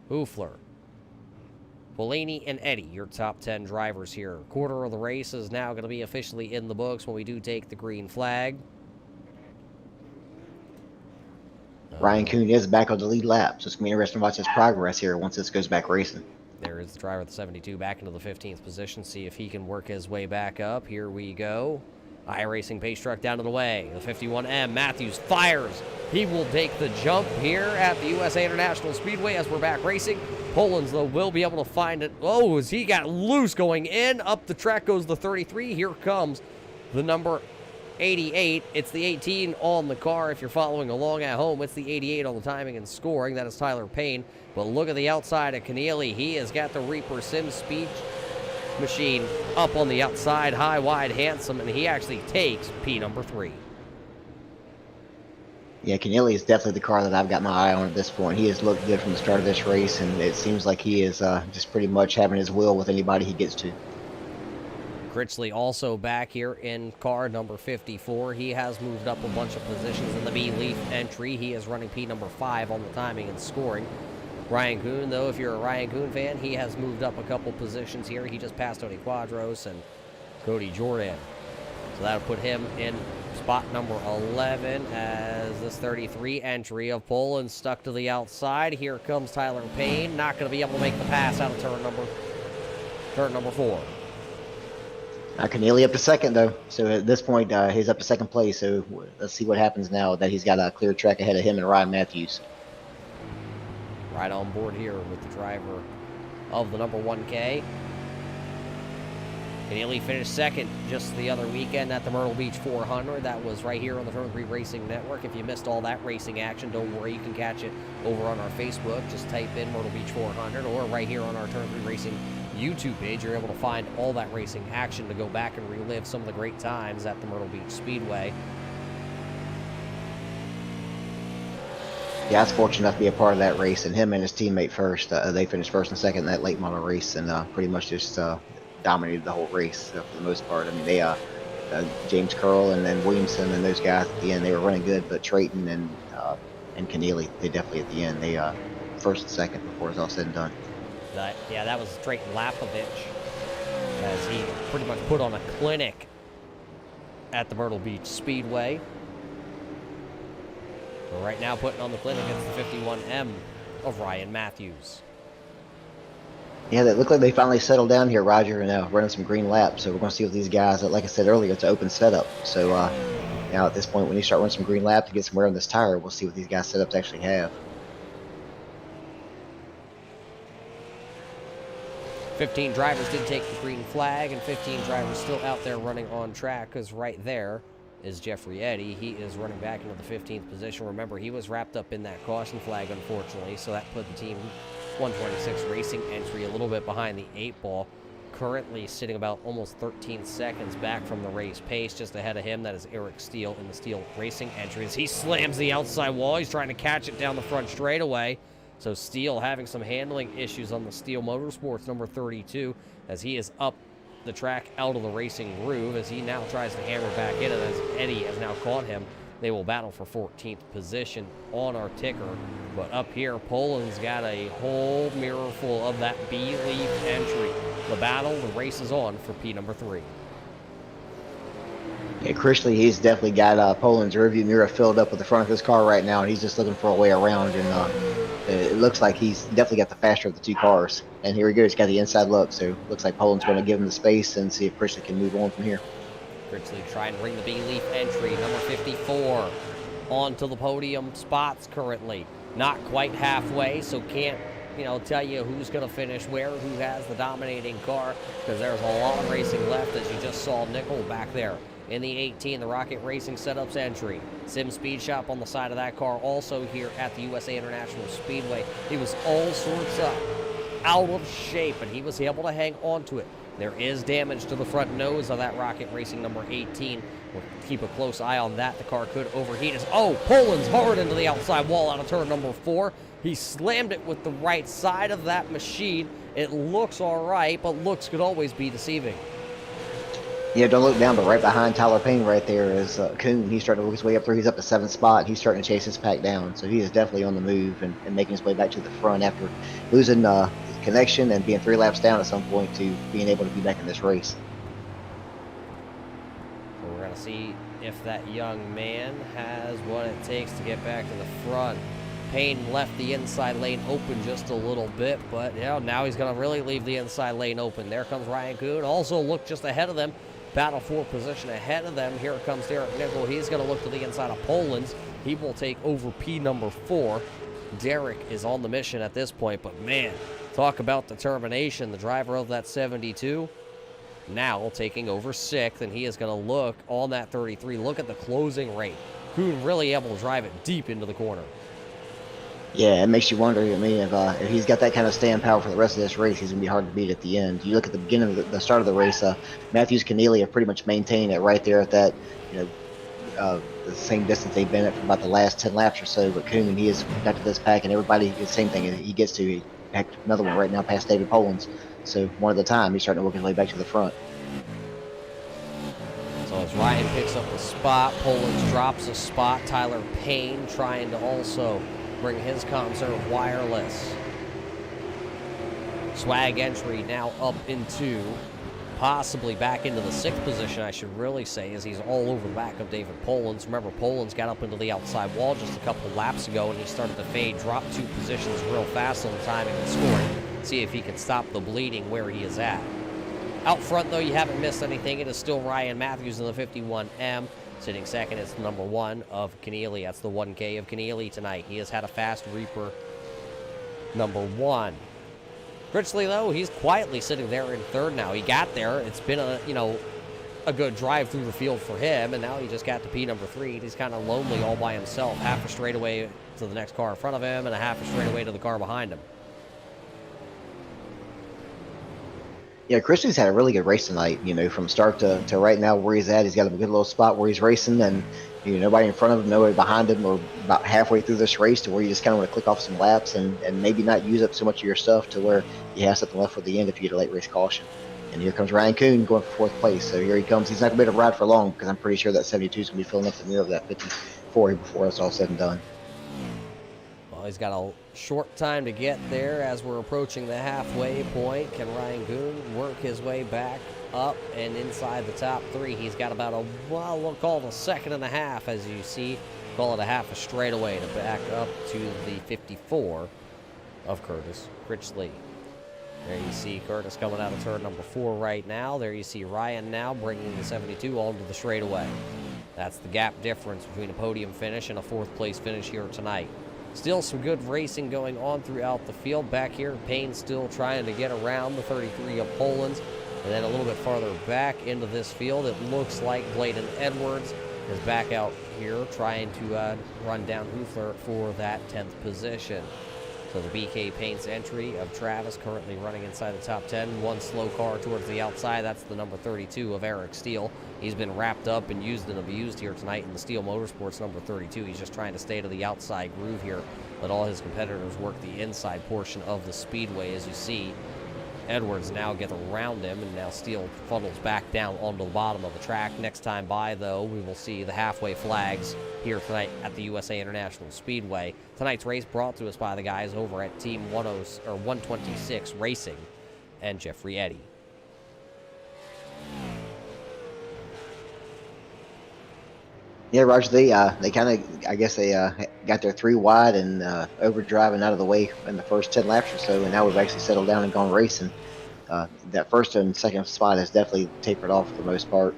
Hoofler, Polini, and Eddy, your top 10 drivers here. Quarter of the race is now going to be officially in the books when we do take the green flag. Ryan Kuhn is back on the lead lap, so it's going to be interesting to watch his progress here once this goes back racing. There is the driver of the 72 back into the 15th position. See if he can work his way back up. Here we go. iRacing pace truck down to the way. The 51M, Matthews fires. He will take the jump here at the USA International Speedway as we're back racing. Poland's, though, will be able to find it. Oh, as he got loose going in. Up the track goes the 33. Here comes the number 88. It's the 18 on the car. If you're following along at home, it's the 88 on the timing and scoring. That is Tyler Payne. But look at the outside of Keneally. He has got the Reaper Sim Speed machine up on the outside, high, wide, handsome, and he actually takes P number 3. Yeah, Keneally is definitely the car that I've got my eye on at this point. He has looked good from the start of this race, and it seems like he is just pretty much having his will with anybody he gets to. Critchley also back here in car number 54. He has moved up a bunch of positions in the B-Leaf entry. He is running P number 5 on the timing and scoring. Ryan Kuhn, though, if you're a Ryan Kuhn fan, he has moved up a couple positions here. He just passed Tony Quadros and Cody Jordan. So that'll put him in spot number 11 as this 33 entry of Poland stuck to the outside. Here comes Tyler Payne. Not going to be able to make the pass out of turn number 4. Keneally up to second, though. So at this point, he's up to second place. So let's see what happens now that he's got a clear track ahead of him and Ryan Matthews. Right on board here with the driver of the number 1K. Keneally finished second just the other weekend at the Myrtle Beach 400. That was right here on the Turn 3 Racing Network. If you missed all that racing action, don't worry. You can catch it over on our Facebook. Just type in Myrtle Beach 400, or right here on our Turn 3 Racing YouTube page. You're able to find all that racing action to go back and relive some of the great times at the Myrtle Beach Speedway. Yeah, I was fortunate enough to be a part of that race, and him and his teammate first. They finished first and second in that late model race, and pretty much just dominated the whole race for the most part. I mean, they James Curl and then Williamson and those guys at the end, they were running good, but Trayton and Keneally, they definitely at the end, they first and second before it's all said and done. That was Trayton Lapovich, as he pretty much put on a clinic at the Myrtle Beach Speedway. But right now, putting on the clinic is the 51M of Ryan Matthews. Yeah, they look like they finally settled down here, Roger, and running some green laps. So we're going to see what these guys, like I said earlier, it's an open setup. So now at this point, when you start running some green laps to get some wear on this tire, we'll see what these guys' setups actually have. 15 drivers did take the green flag, and 15 drivers still out there running on track, because right there is Jeffrey Eddy. He is running back into the 15th position. Remember, he was wrapped up in that caution flag, unfortunately, so that put the team 126 Racing entry a little bit behind the 8 ball. Currently sitting about almost 13 seconds back from the race pace. Just ahead of him, that is Eric Steele in the Steele Racing entry. As he slams the outside wall, he's trying to catch it down the front straightaway. So Steele having some handling issues on the Steele Motorsports number 32 as he is up the track out of the racing groove as he now tries to hammer back in, and as Eddie has now caught him, they will battle for 14th position on our ticker. But up here, Poland's got a whole mirror full of that B-Leaf entry. The battle, the race is on for P number 3. Yeah, Critchley, he's definitely got Poland's rearview mirror filled up with the front of his car right now, and he's just looking for a way around, and it looks like he's definitely got the faster of the two cars. And here we go, he's got the inside look, so looks like Poland's going to give him the space and see if Critchley can move on from here. Critchley trying to bring the B-Leaf entry, number 54, onto the podium spots currently. Not quite halfway, so can't tell you who's going to finish where, who has the dominating car, because there's a lot of racing left, as you just saw Nickel back there in the 18, the Rocket Racing Setups entry. Sim Speed Shop on the side of that car, also here at the USA International Speedway. He was all sorts of out of shape, and he was able to hang on to it. There is damage to the front nose of that Rocket Racing number 18. We'll keep a close eye on that. The car could overheat. Poland's hard into the outside wall out of turn number 4. He slammed it with the right side of that machine. It looks all right, but looks could always be deceiving. Yeah, don't look down, but right behind Tyler Payne right there is Kuhn. He's starting to work his way up there. He's up to 7th spot. He's starting to chase his pack down. So he is definitely on the move and making his way back to the front after losing connection and being 3 laps down at some point to being able to be back in this race. So we're going to see if that young man has what it takes to get back to the front. Payne left the inside lane open just a little bit, but now he's going to really leave the inside lane open. There comes Ryan Kuhn. Also look just ahead of them. Battle for position ahead of them. Here comes Derek Nickel. He's going to look to the inside of Poland's. He will take over P number 4. Derek is on the mission at this point, but man, talk about determination. The driver of that 72 now taking over 6th, and he is going to look on that 33. Look at the closing rate. Kuhn really able to drive it deep into the corner. Yeah, it makes you wonder. I mean, if he's got that kind of staying power for the rest of this race, he's going to be hard to beat at the end. You look at the beginning of the start of the race, Matthews Keneally have pretty much maintained it right there at that, the same distance they've been at for about the last 10 laps or so. But Kuhn, he has got to this pack, and everybody, the same thing. He gets to, he packed another one right now past David Poland's. So one at a time, he's starting to work his way back to the front. So as Ryan picks up the spot, Poland's drops a spot. Tyler Payne trying to also bring his Conserve wireless. Swag entry now up into, possibly back into the 6th position, I should really say, as he's all over the back of David Poland's. Remember, Poland's got up into the outside wall just a couple laps ago, and he started to fade, drop 2 positions real fast on the timing and scoring. See if he can stop the bleeding where he is at. Out front, though, you haven't missed anything. It is still Ryan Matthews in the 51M. Sitting second is number 1 of Keneally. That's the 1K of Keneally tonight. He has had a fast Reaper number 1. Critchley, though, he's quietly sitting there in 3rd now. He got there. It's been a good drive through the field for him, and now he just got to P number 3. He's kind of lonely all by himself. Half a straightaway to the next car in front of him, and a half a straightaway to the car behind him. Yeah, Christian's had a really good race tonight, from start to right now where he's at. He's got a good little spot where he's racing, and nobody in front of him, nobody behind him, or about halfway through this race to where you just kind of want to click off some laps and maybe not use up so much of your stuff to where you have something left for the end if you get a late race caution. And here comes Ryan Kuhn going for 4th place. So here he comes. He's not going to be able to ride for long because I'm pretty sure that 72 is going to be filling up the mirror of that 54 before it's all said and done. Well, he's got a short time to get there as we're approaching the halfway point. Can Ryan Kuhn work his way back up and inside the top 3? He's got about we'll call it a second and a half, as you see. Call it a half a straightaway to back up to the 54 of Curtis Critchley. There you see Curtis coming out of turn number 4 right now. There you see Ryan now bringing the 72 onto the straightaway. That's the gap difference between a podium finish and a 4th place finish here tonight. Still some good racing going on throughout the field. Back here, Payne still trying to get around the 33 of Poland's. And then a little bit farther back into this field, it looks like Bladen Edwards is back out here trying to run down Hoofler for that 10th position. So the BK Paints entry of Travis currently running inside the top 10. One slow car towards the outside. That's the number 32 of Eric Steele. He's been wrapped up and used and abused here tonight in the Steele Motorsports number 32. He's just trying to stay to the outside groove here. Let all his competitors work the inside portion of the speedway. As you see, Edwards now gets around him, and now Steele funnels back down onto the bottom of the track. Next time by, though, we will see the halfway flags here tonight at the USA International Speedway. Tonight's race brought to us by the guys over at Team 126 Racing and Jeffrey Eddy. Yeah, Roger, they kind of, I guess they got their 3 wide and overdriving out of the way in the first 10 laps or so, and now we've actually settled down and gone racing. That first and second spot has definitely tapered off for the most part.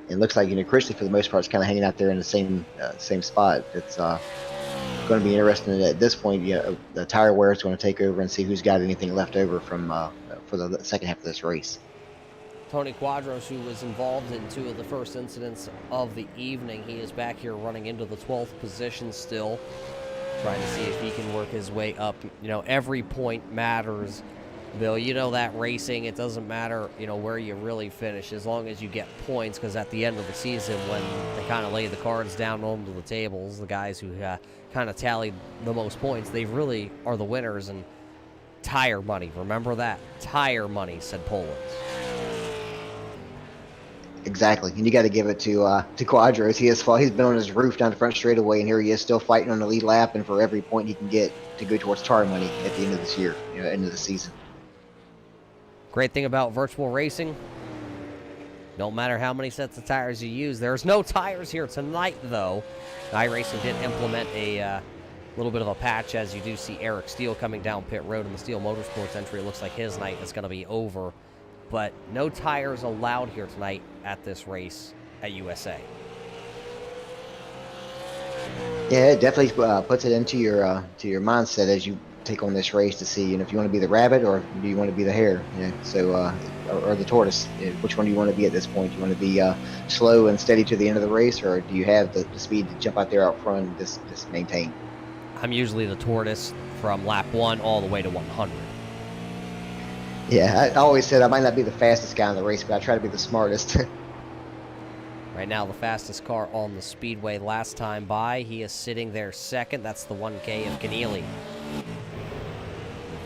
It looks like, Critchley for the most part is kind of hanging out there in the same spot. It's going to be interesting at this point. The tire wear is going to take over and see who's got anything left over from for the second half of this race. Tony Quadros, who was involved in 2 of the first incidents of the evening, he is back here running into the 12th position still, trying to see if he can work his way up. Every point matters, Bill. That racing, it doesn't matter, where you really finish, as long as you get points, because at the end of the season, when they kind of lay the cards down onto the tables, the guys who kind of tallied the most points, they really are the winners. And tire money, remember that? Tire money, said Poland. Exactly, and you got to give it to Quadros. He's been on his roof down the front straightaway, and here he is still fighting on the lead lap, and for every point he can get to go towards tire money at the end of this year, end of the season. Great thing about virtual racing, no matter how many sets of tires you use, there's no tires here tonight, though. iRacing did implement a A little bit of a patch as you do see Eric Steele coming down pit road in the Steele Motorsports entry. It looks like his night is going to be over. But no tires allowed here tonight at this race at USA. Yeah, it definitely puts it into your mindset as you take on this race to see, if you want to be the rabbit or do you want to be the hare, so or the tortoise. Which one do you want to be at this point? Do you want to be slow and steady to the end of the race, or do you have the speed to jump out there out front and just maintain? I'm usually the tortoise from lap 1 all the way to 100. Yeah, I always said I might not be the fastest guy in the race, but I try to be the smartest. Right now, the fastest car on the speedway last time by. He is sitting there second. That's the 1K of Keneally.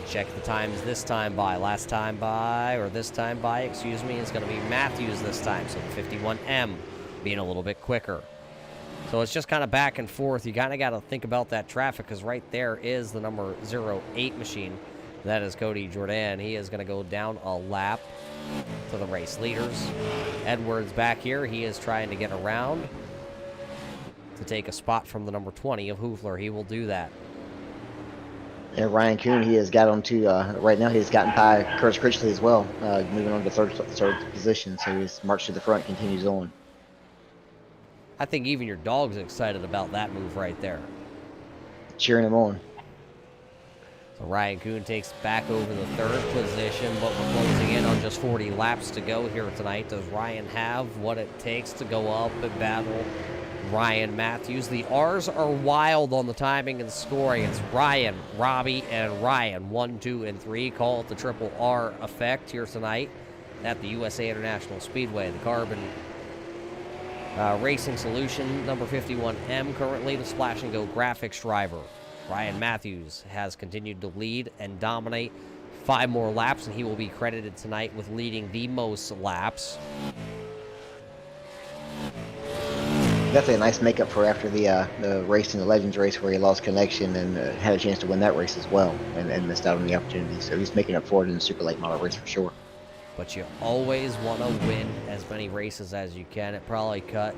Check the times this time by. Last time by, or this time by, excuse me, is going to be Matthews this time. So the 51M being a little bit quicker. So it's just kind of back and forth. You kind of got to think about that traffic, because right there is the number 08 machine. That is Cody Jordan. He is going to go down a lap to the race leaders. Edwards back here. He is trying to get around to take a spot from the number 20 of Hoofler. He will do that. And Ryan Kuhn, he has got on to, right now he's gotten by Curtis Critchley as well, moving on to third position. So his march to the front continues on. I think even your dog's excited about that move right there. Cheering him on. So Ryan Kuhn takes back over the third position, but we're closing in on just 40 laps to go here tonight. Does Ryan have what it takes to go up and battle Ryan Matthews? The R's are wild on the timing and scoring. It's Ryan, Robbie, and Ryan. 1, 2, and 3. Call it the triple R effect here tonight at the USA International Speedway. The Carbon Racing Solution, number 51M, currently the Splash and Go graphics driver. Ryan Matthews has continued to lead and dominate. 5 more laps, and he will be credited tonight with leading the most laps. Definitely a nice makeup for after the race in the Legends race where he lost connection and had a chance to win that race as well and missed out on the opportunity. So he's making up for it in the super late model race for sure. But you always want to win as many races as you can. It probably kind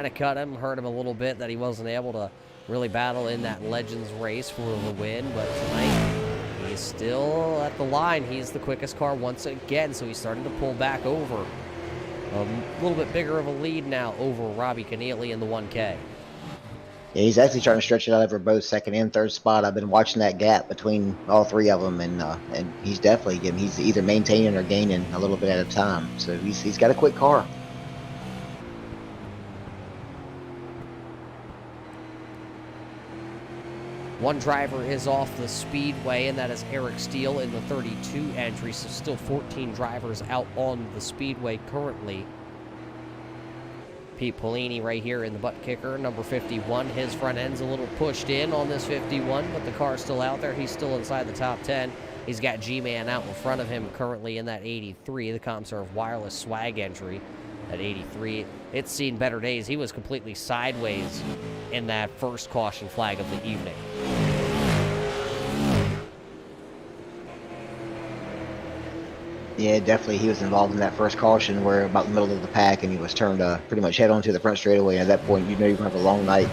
of cut him, hurt him a little bit that he wasn't able to really battle in that Legends race for the win. But tonight, he's still at the line. He's the quickest car once again, so he's starting to pull back over. A little bit bigger of a lead now over Robbie Keneally in the 1K. Yeah, he's actually trying to stretch it out over both second and third spot. I've been watching that gap between all 3 of them, and he's definitely he's either maintaining or gaining a little bit at a time. So he's got a quick car. One driver is off the speedway, and that is Eric Steele in the 32 entry. So still 14 drivers out on the speedway currently. Pete Polini right here in the butt kicker, number 51. His front end's a little pushed in on this 51, but the car's still out there. He's still inside the top 10. He's got G-Man out in front of him currently in that 83, the ComServe Wireless Swag entry. At 83, it's seen better days. He was completely sideways in that first caution flag of the evening. Yeah, definitely. He was involved in that first caution where about the middle of the pack, and he was turned pretty much head on to the front straightaway. And at that point, you know you're going to have a long night.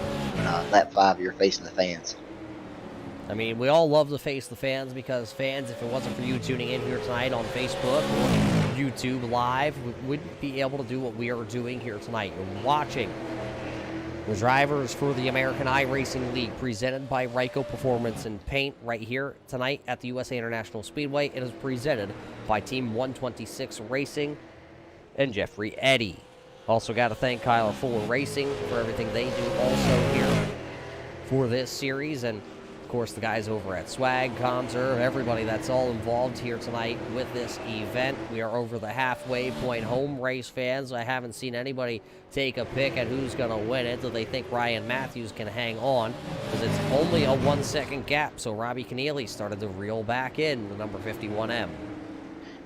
Lap 5, you're facing the fans. I mean, we all love to face the fans because fans, if it wasn't for you tuning in here tonight on Facebook or YouTube Live, we wouldn't be able to do what we are doing here tonight. You're watching the drivers for the American iRacing League presented by Ryco Performance and Paint right here tonight at the USA International Speedway. It is presented by Team 126 Racing and Jeffrey Eddy. Also got to thank Kyler Fuller Racing for everything they do also here for this series, and of course the guys over at Swag, ComServe, everybody that's all involved here tonight with this event. We are over the halfway point home race fans. I haven't seen anybody take a pick at who's going to win it. Do they think Ryan Matthews can hang on? Because it's only a 1 second gap, so Robbie Keneally started to reel back in the number 51M.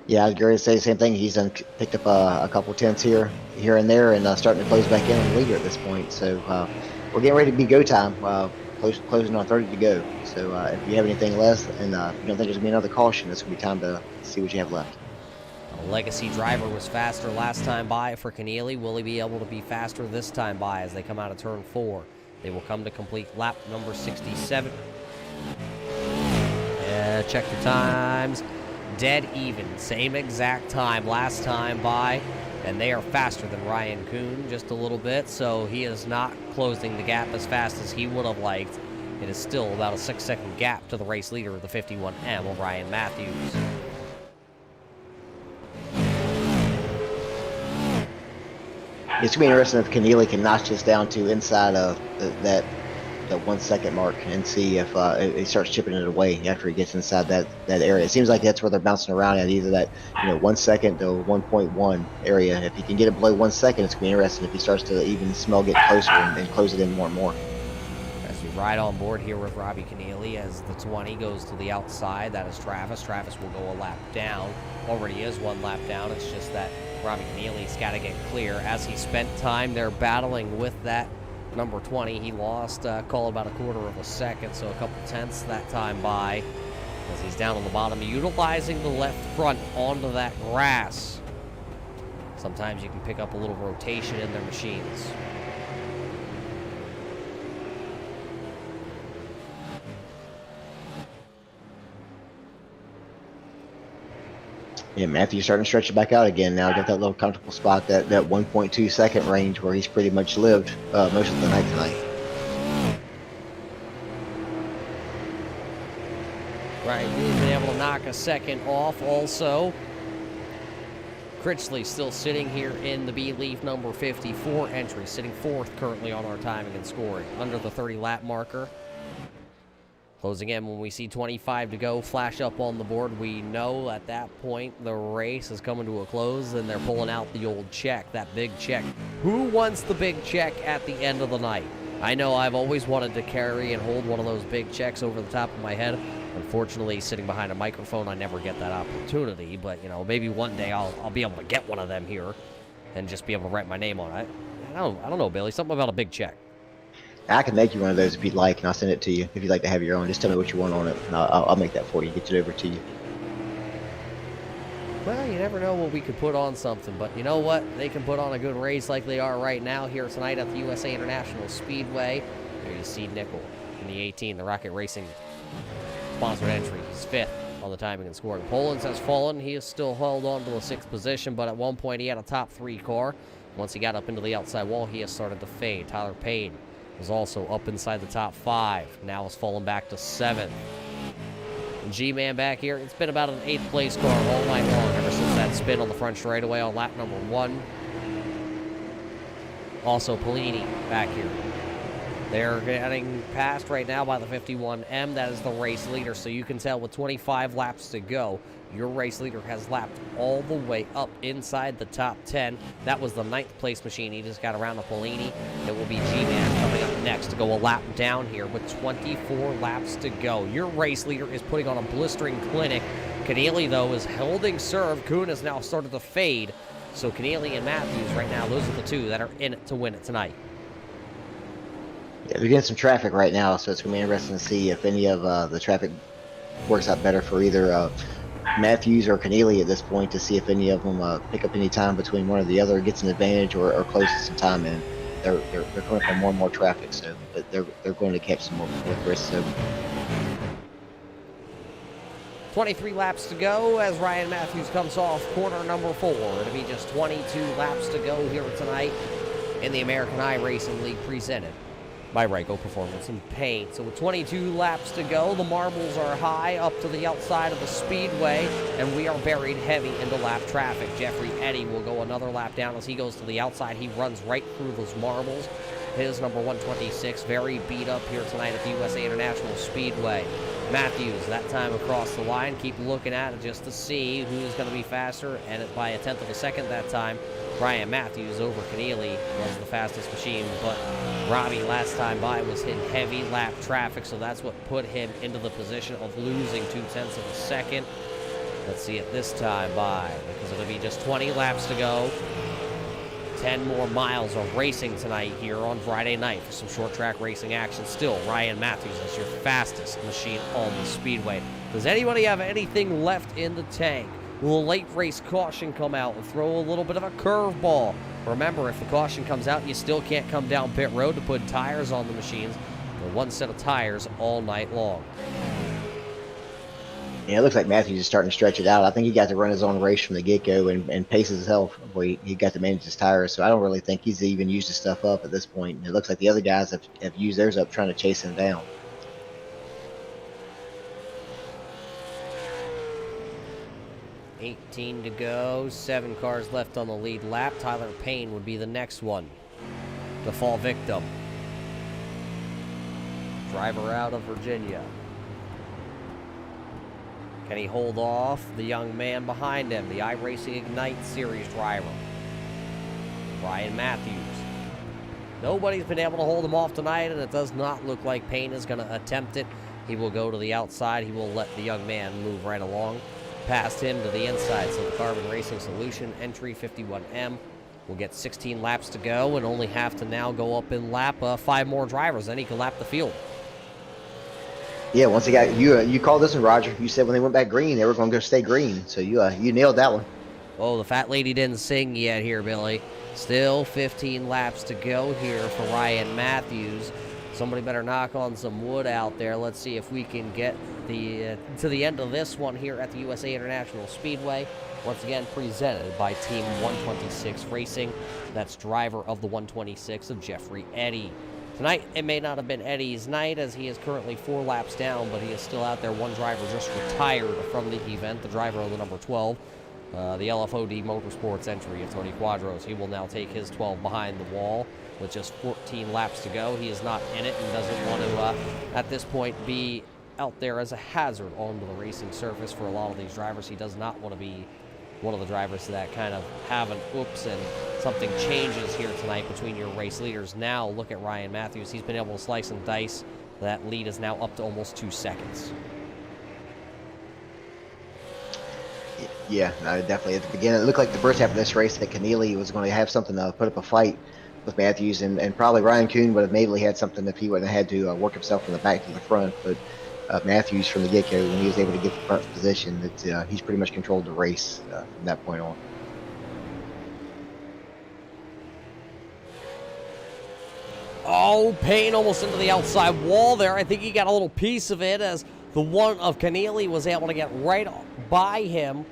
Yeah, I was going to say the same thing. He's picked up a couple tenths here and there, and starting to close back in on the leader at this point. So we're getting ready to be go time. Closing on 30 to go. So if you have anything less and you don't think there's going to be another caution, it's going to be time to see what you have left. A legacy driver was faster last time by for Keneally. Will he be able to be faster this time by as they come out of turn 4? They will come to complete lap number 67. Check the times. Dead even. Same exact time last time by. And they are faster than Ryan Kuhn just a little bit, so he is not closing the gap as fast as he would have liked. It is still about a 6-second gap to the race leader of the 51M of Ryan Matthews. It's going to be interesting if Keneally can notch this down to inside of that 1 second mark and see if he starts chipping it away after he gets inside that area. It seems like that's where they're bouncing around at, either that 1 second to 1.1 area. If he can get it below 1 second, it's going to be interesting if he starts to even smell get closer and close it in more and more. As we ride on board here with Robbie Keneally as the 20 goes to the outside, that is Travis. Travis will go a lap down. Already is 1 lap down. It's just that Robbie Keneally's got to get clear. As he spent time there battling with that number 20, he lost, call about a 1/4 of a second, so a couple tenths that time by, as he's down on the bottom, utilizing the left front onto that grass. Sometimes you can pick up a little rotation in their machines. Yeah, Matthew's starting to stretch it back out again now. Got that little comfortable spot, that 1.2 second range where he's pretty much lived most of the night tonight. Right, he's been able to knock a second off also. Critchley still sitting here in the B-Leaf number 54 entry, sitting 4th currently on our timing and scoring, under the 30-lap marker. Closing in when we see 25 to go flash up on the board. We know at that point the race is coming to a close and they're pulling out the old check, that big check. Who wants the big check at the end of the night? I know I've always wanted to carry and hold one of those big checks over the top of my head. Unfortunately, sitting behind a microphone, I never get that opportunity, but maybe one day I'll be able to get one of them here and just be able to write my name on it. I don't know, Billy, something about a big check. I can make you one of those if you'd like, and I'll send it to you if you'd like to have your own. Just tell me what you want on it, and I'll make that for you, get it over to you. Well, you never know what we could put on something, but you know what? They can put on a good race like they are right now here tonight at the USA International Speedway. There you see Nickel in the 18, the Rocket Racing sponsored entry. He's 5th on the timing and scoring. Pollins has fallen. He is still held on to the 6th position, but at one point he had a top 3 car. Once he got up into the outside wall, he has started to fade. Tyler Payne was also up inside the top 5. Now has fallen back to 7th. G-Man back here, it's been about an 8th place car all night long ever since that spin on the front straightaway on lap number 1. Also Polini back here. They're getting passed right now by the 51M. That is the race leader, so you can tell with 25 laps to go, your race leader has lapped all the way up inside the top 10. That was the 9th place machine. He just got around the Polini. It will be G-Man coming up next to go a lap down here with 24 laps to go. Your race leader is putting on a blistering clinic. Keneally, though, is holding serve. Kuhn has now started to fade. So Keneally and Matthews right now, those are the 2 that are in it to win it tonight. Yeah, they're getting some traffic right now, so it's going to be interesting to see if any of the traffic works out better for either Matthews or Keneally at this point, to see if any of them pick up any time between one or the other, gets an advantage, or closes some time in. They're coming from more and more traffic, so they're going to catch some more risks. So 23 laps to go as Ryan Matthews comes off corner number 4. It'll be just 22 laps to go here tonight in the American iRacing League presented by Ryco Performance and Paint. So with 22 laps to go, the marbles are high up to the outside of the speedway, and we are buried heavy into lap traffic. Jeffrey Eddy will go another lap down as he goes to the outside. He runs right through those marbles. His number 126, very beat up here tonight at the USA International Speedway. Matthews, that time across the line. Keep looking at it just to see who's going to be faster, and by a 1/10 of a second that time, Ryan Matthews over Keneally was the fastest machine, but Robbie last time by was in heavy lap traffic, so that's what put him into the position of losing 2/10 of a second. Let's see it this time by, because it'll be just 20 laps to go. 10 more miles of racing tonight here on Friday night for some short track racing action. Still, Ryan Matthews is your fastest machine on the speedway. Does anybody have anything left in the tank? Will a late race caution come out and throw a little bit of a curveball Remember, if the caution comes out, you still can't come down pit road to put tires on the machines. For one set of tires all night long. Yeah, it looks like Matthews is starting to stretch it out. I think he got to run his own race from the get-go and pace himself before he got to manage his tires. So I don't really think he's even used his stuff up at this point. And it looks like the other guys have used theirs up trying to chase him down. $18 to go, 7 cars left on the lead lap. Tyler Payne would be the next one to fall victim. Driver out of Virginia. Can he hold off the young man behind him, the iRacing Ignite Series driver, Ryan Matthews? Nobody's been able to hold him off tonight, and it does not look like Payne is going to attempt it. He will go to the outside. He will let the young man move right along past him to the inside. So the Carbon Racing Solution entry 51M will get 16 laps to go and only have to now go up in lap 5 more drivers. Then he can lap the field. Yeah, once they got you called this one, Roger. You said when they went back green, they were going to go stay green. So you nailed that one. Oh, the fat lady didn't sing yet here, Billy. Still 15 laps to go here for Ryan Matthews. Somebody better knock on some wood out there. Let's see if we can get to the end of this one here at the USA International Speedway. Once again, presented by Team 126 Racing. That's driver of the 126 of Jeffrey Eddy. Tonight, it may not have been Eddie's night as he is currently 4 laps down, but he is still out there. One driver just retired from the event, the driver of the number 12, the LFOD Motorsports entry of Tony Quadros. He will now take his 12 behind the wall with just 14 laps to go. He is not in it and doesn't want to, at this point, be out there as a hazard onto the racing surface for a lot of these drivers. He does not want to be one of the drivers that kind of have an oops and something changes here tonight between your race leaders. Now look at Ryan Matthews. He's been able to slice and dice. That lead is now up to almost 2 seconds. Yeah, definitely. At the beginning, it looked like the first half of this race that Keneally was going to have something to put up a fight with Matthews, and probably Ryan Kuhn would have maybe had something if he wouldn't have had to work himself from the back to the front. But Matthews from the get-go, when he was able to get the front position, he's pretty much controlled the race from that point on. Oh, Payne almost into the outside wall there. I think he got a little piece of it as the one of Keneally was able to get right by him.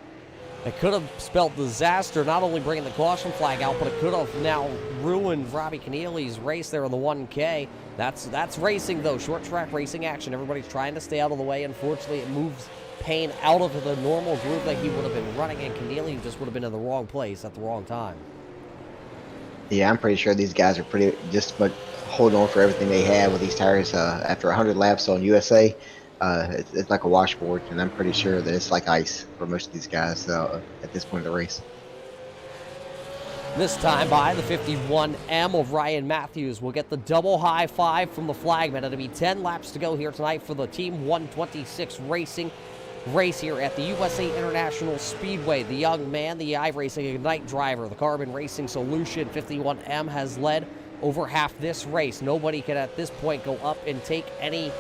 It could have spelled disaster, not only bringing the caution flag out, but it could have now ruined Robbie Keneally's race there in the 1K. That's racing, though. Short track racing action. Everybody's trying to stay out of the way. Unfortunately, it moves Payne out of the normal group that he would have been running, and Keneally just would have been in the wrong place at the wrong time. Yeah, I'm pretty sure these guys are pretty just but holding on for everything they have with these tires. After 100 laps on USA, it's like a washboard, and I'm pretty sure that it's like ice for most of these guys at this point of the race. This time by the 51M of Ryan Matthews will get the double high five from the flagman. It'll be 10 laps to go here tonight for the Team 126 Racing race here at the USA International Speedway. The young man, the iRacing Ignite driver, the Carbon Racing Solution 51M has led over half this race. Nobody can at this point go up and take any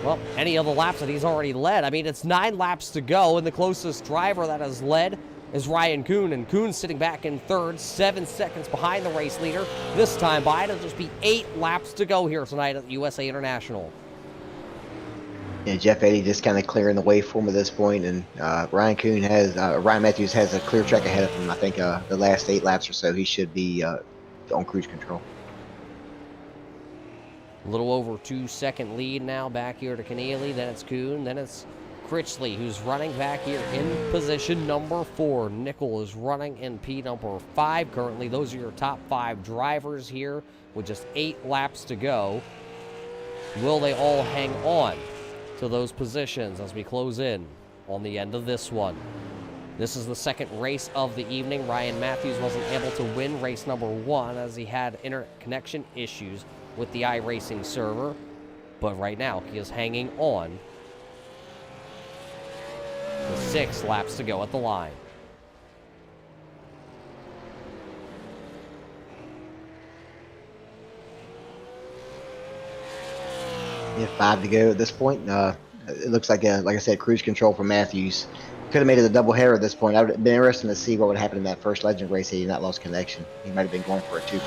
of the laps that he's already led. I mean, it's 9 laps to go, and the closest driver that has led is Ryan Kuhn, and Kuhn's sitting back in third, 7 seconds behind the race leader. This time by, it'll just be 8 laps to go here tonight at the USA International. Yeah, Jeff Eddy just kind of clearing the way for him at this point, and Ryan Matthews has a clear track ahead of him. I think the last 8 laps or so, he should be on cruise control. A little over 2-second lead now back here to Keneally. Then it's Kuhn. Then it's Critchley, who's running back here in position number 4. Nickel is running in P number 5 currently. Those are your top 5 drivers here with just 8 laps to go. Will they all hang on to those positions as we close in on the end of this one? This is the second race of the evening. Ryan Matthews wasn't able to win race number 1 as he had interconnection issues with the iRacing server, but right now he is hanging on with 6 laps to go at the line. Yeah, 5 to go at this point. It looks like I said, cruise control for Matthews. could have made it a doubleheader at this point. I would have been interested to see what would happen in that first Legend race had he not lost connection. He might have been going for a 2.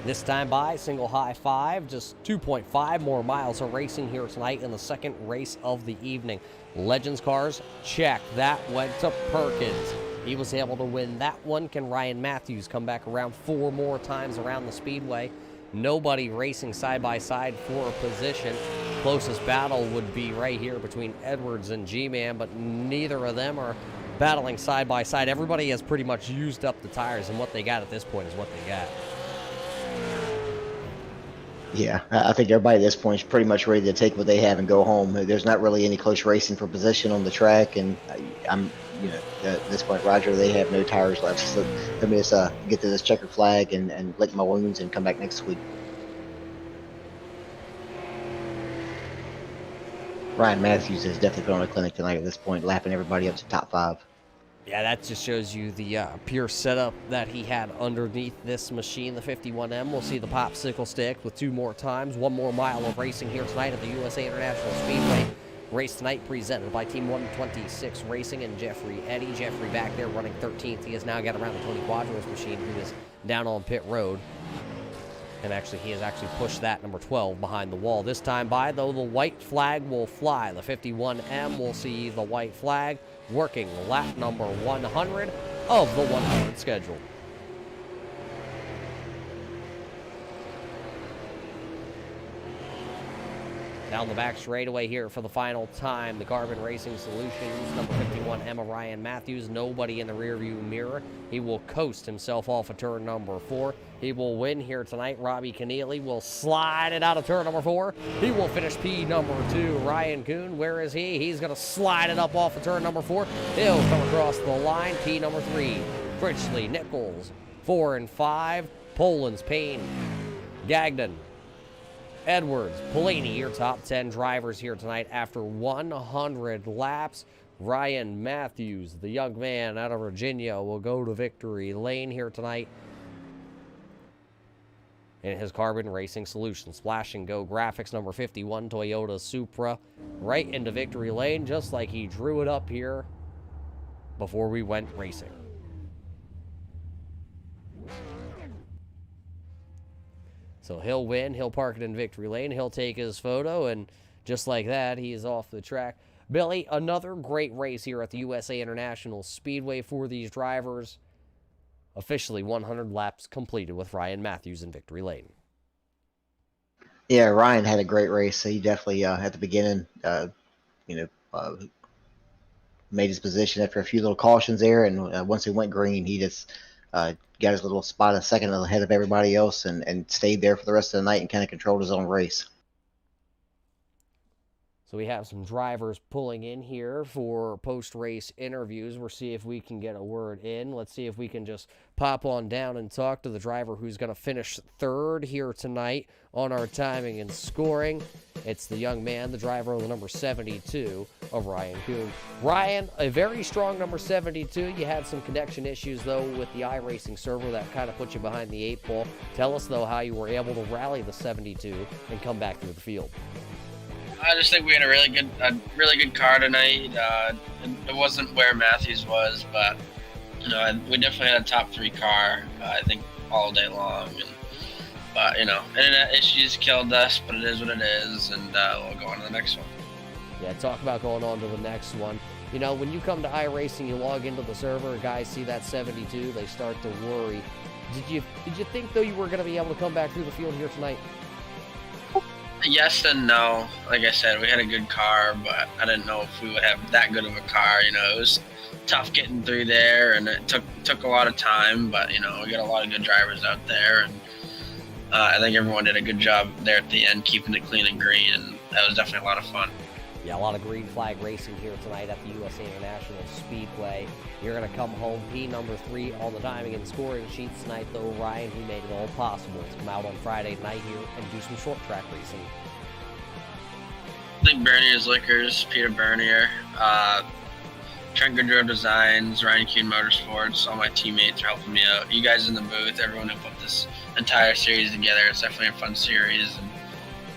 This time by single high 5, just 2.5 more miles of racing here tonight in the second race of the evening. Legends cars, check. That went to Perkins. He was able to win that one. Can Ryan Matthews come back around 4 more times around the speedway? Nobody racing side by side for a position. Closest battle would be right here between Edwards and G-Man, but neither of them are battling side by side. Everybody has pretty much used up the tires, and what they got at this point is what they got. Yeah, I think everybody at this point is pretty much ready to take what they have and go home. There's not really any close racing for position on the track, and at this point, Roger, they have no tires left. So let me just get to this checkered flag and lick my wounds and come back next week. Ryan Matthews has definitely put on a clinic tonight at this point, lapping everybody up to top 5. Yeah, that just shows you the pure setup that he had underneath this machine, the 51M. We'll see the popsicle stick with 2 more times. 1 more mile of racing here tonight at the USA International Speedway. Race tonight presented by Team 126 Racing and Jeffrey Eddy. Jeffrey back there running 13th. He has now got around the Tony Quadros machine, who is down on pit road. And actually, he has actually pushed that number 12 behind the wall. This time by, though, the white flag will fly. The 51M will see the white flag working lap number 100 of the 100 schedule. Down the back straightaway here for the final time, the Carbon Racing Solutions, number 51, Emma Ryan Matthews. Nobody in the rearview mirror. He will coast himself off of turn number 4. He will win here tonight. Robbie Keneally will slide it out of turn number 4. He will finish P number 2. Ryan Kuhn, where is he? He's going to slide it up off of turn number 4. He'll come across the line. P number 3. Fritchley, Nichols, 4 and 5. Poland's Payne, Gagnon, Edwards, Pelini, your top 10 drivers here tonight after 100 laps. Ryan Matthews, the young man out of Virginia, will go to victory lane here tonight in his Carbon Racing Solutions. Splash and Go graphics, number 51, Toyota Supra, right into victory lane, just like he drew it up here before we went racing. So he'll win, he'll park it in victory lane, he'll take his photo, and just like that, he is off the track. Billy, another great race here at the USA International Speedway for these drivers. Officially 100 laps completed with Ryan Matthews in victory lane. Yeah, Ryan had a great race. He definitely, at the beginning, made his position after a few little cautions there, and once he went green, he just got his little spot a second ahead of everybody else and stayed there for the rest of the night and kind of controlled his own race. So we have some drivers pulling in here for post-race interviews. We'll see if we can get a word in. Let's see if we can just pop on down and talk to the driver who's going to finish 3rd here tonight on our timing and scoring. It's the young man, the driver of the number 72 of Ryan Kuhn. Ryan, a very strong number 72. You had some connection issues, though, with the iRacing server that kind of put you behind the 8 ball. Tell us, though, how you were able to rally the 72 and come back through the field. I just think we had a really good car tonight. It wasn't where Matthews was, but we definitely had a top 3 car. I think all day long, but internet issues killed us. But it is what it is, and we'll go on to the next one. Yeah, talk about going on to the next one. When you come to iRacing, you log into the server, guys see that 72, they start to worry. Did you think though you were going to be able to come back through the field here tonight? Yes and no. Like I said, we had a good car, but I didn't know if we would have that good of a car. It was tough getting through there, and it took a lot of time. But we got a lot of good drivers out there, and I think everyone did a good job there at the end, keeping it clean and green, and that was definitely a lot of fun. Yeah, a lot of green flag racing here tonight at the USA International Speedway. You're going to come home P number 3 on the timing and scoring sheets tonight, though. Ryan, who made it all possible to come out on Friday night here and do some short track racing. I think Bernier's Liquors, Peter Bernier, Trent Goodrow Designs, Ryan Kuhn Motorsports, all my teammates are helping me out. You guys in the booth, everyone who put this entire series together. It's definitely a fun series,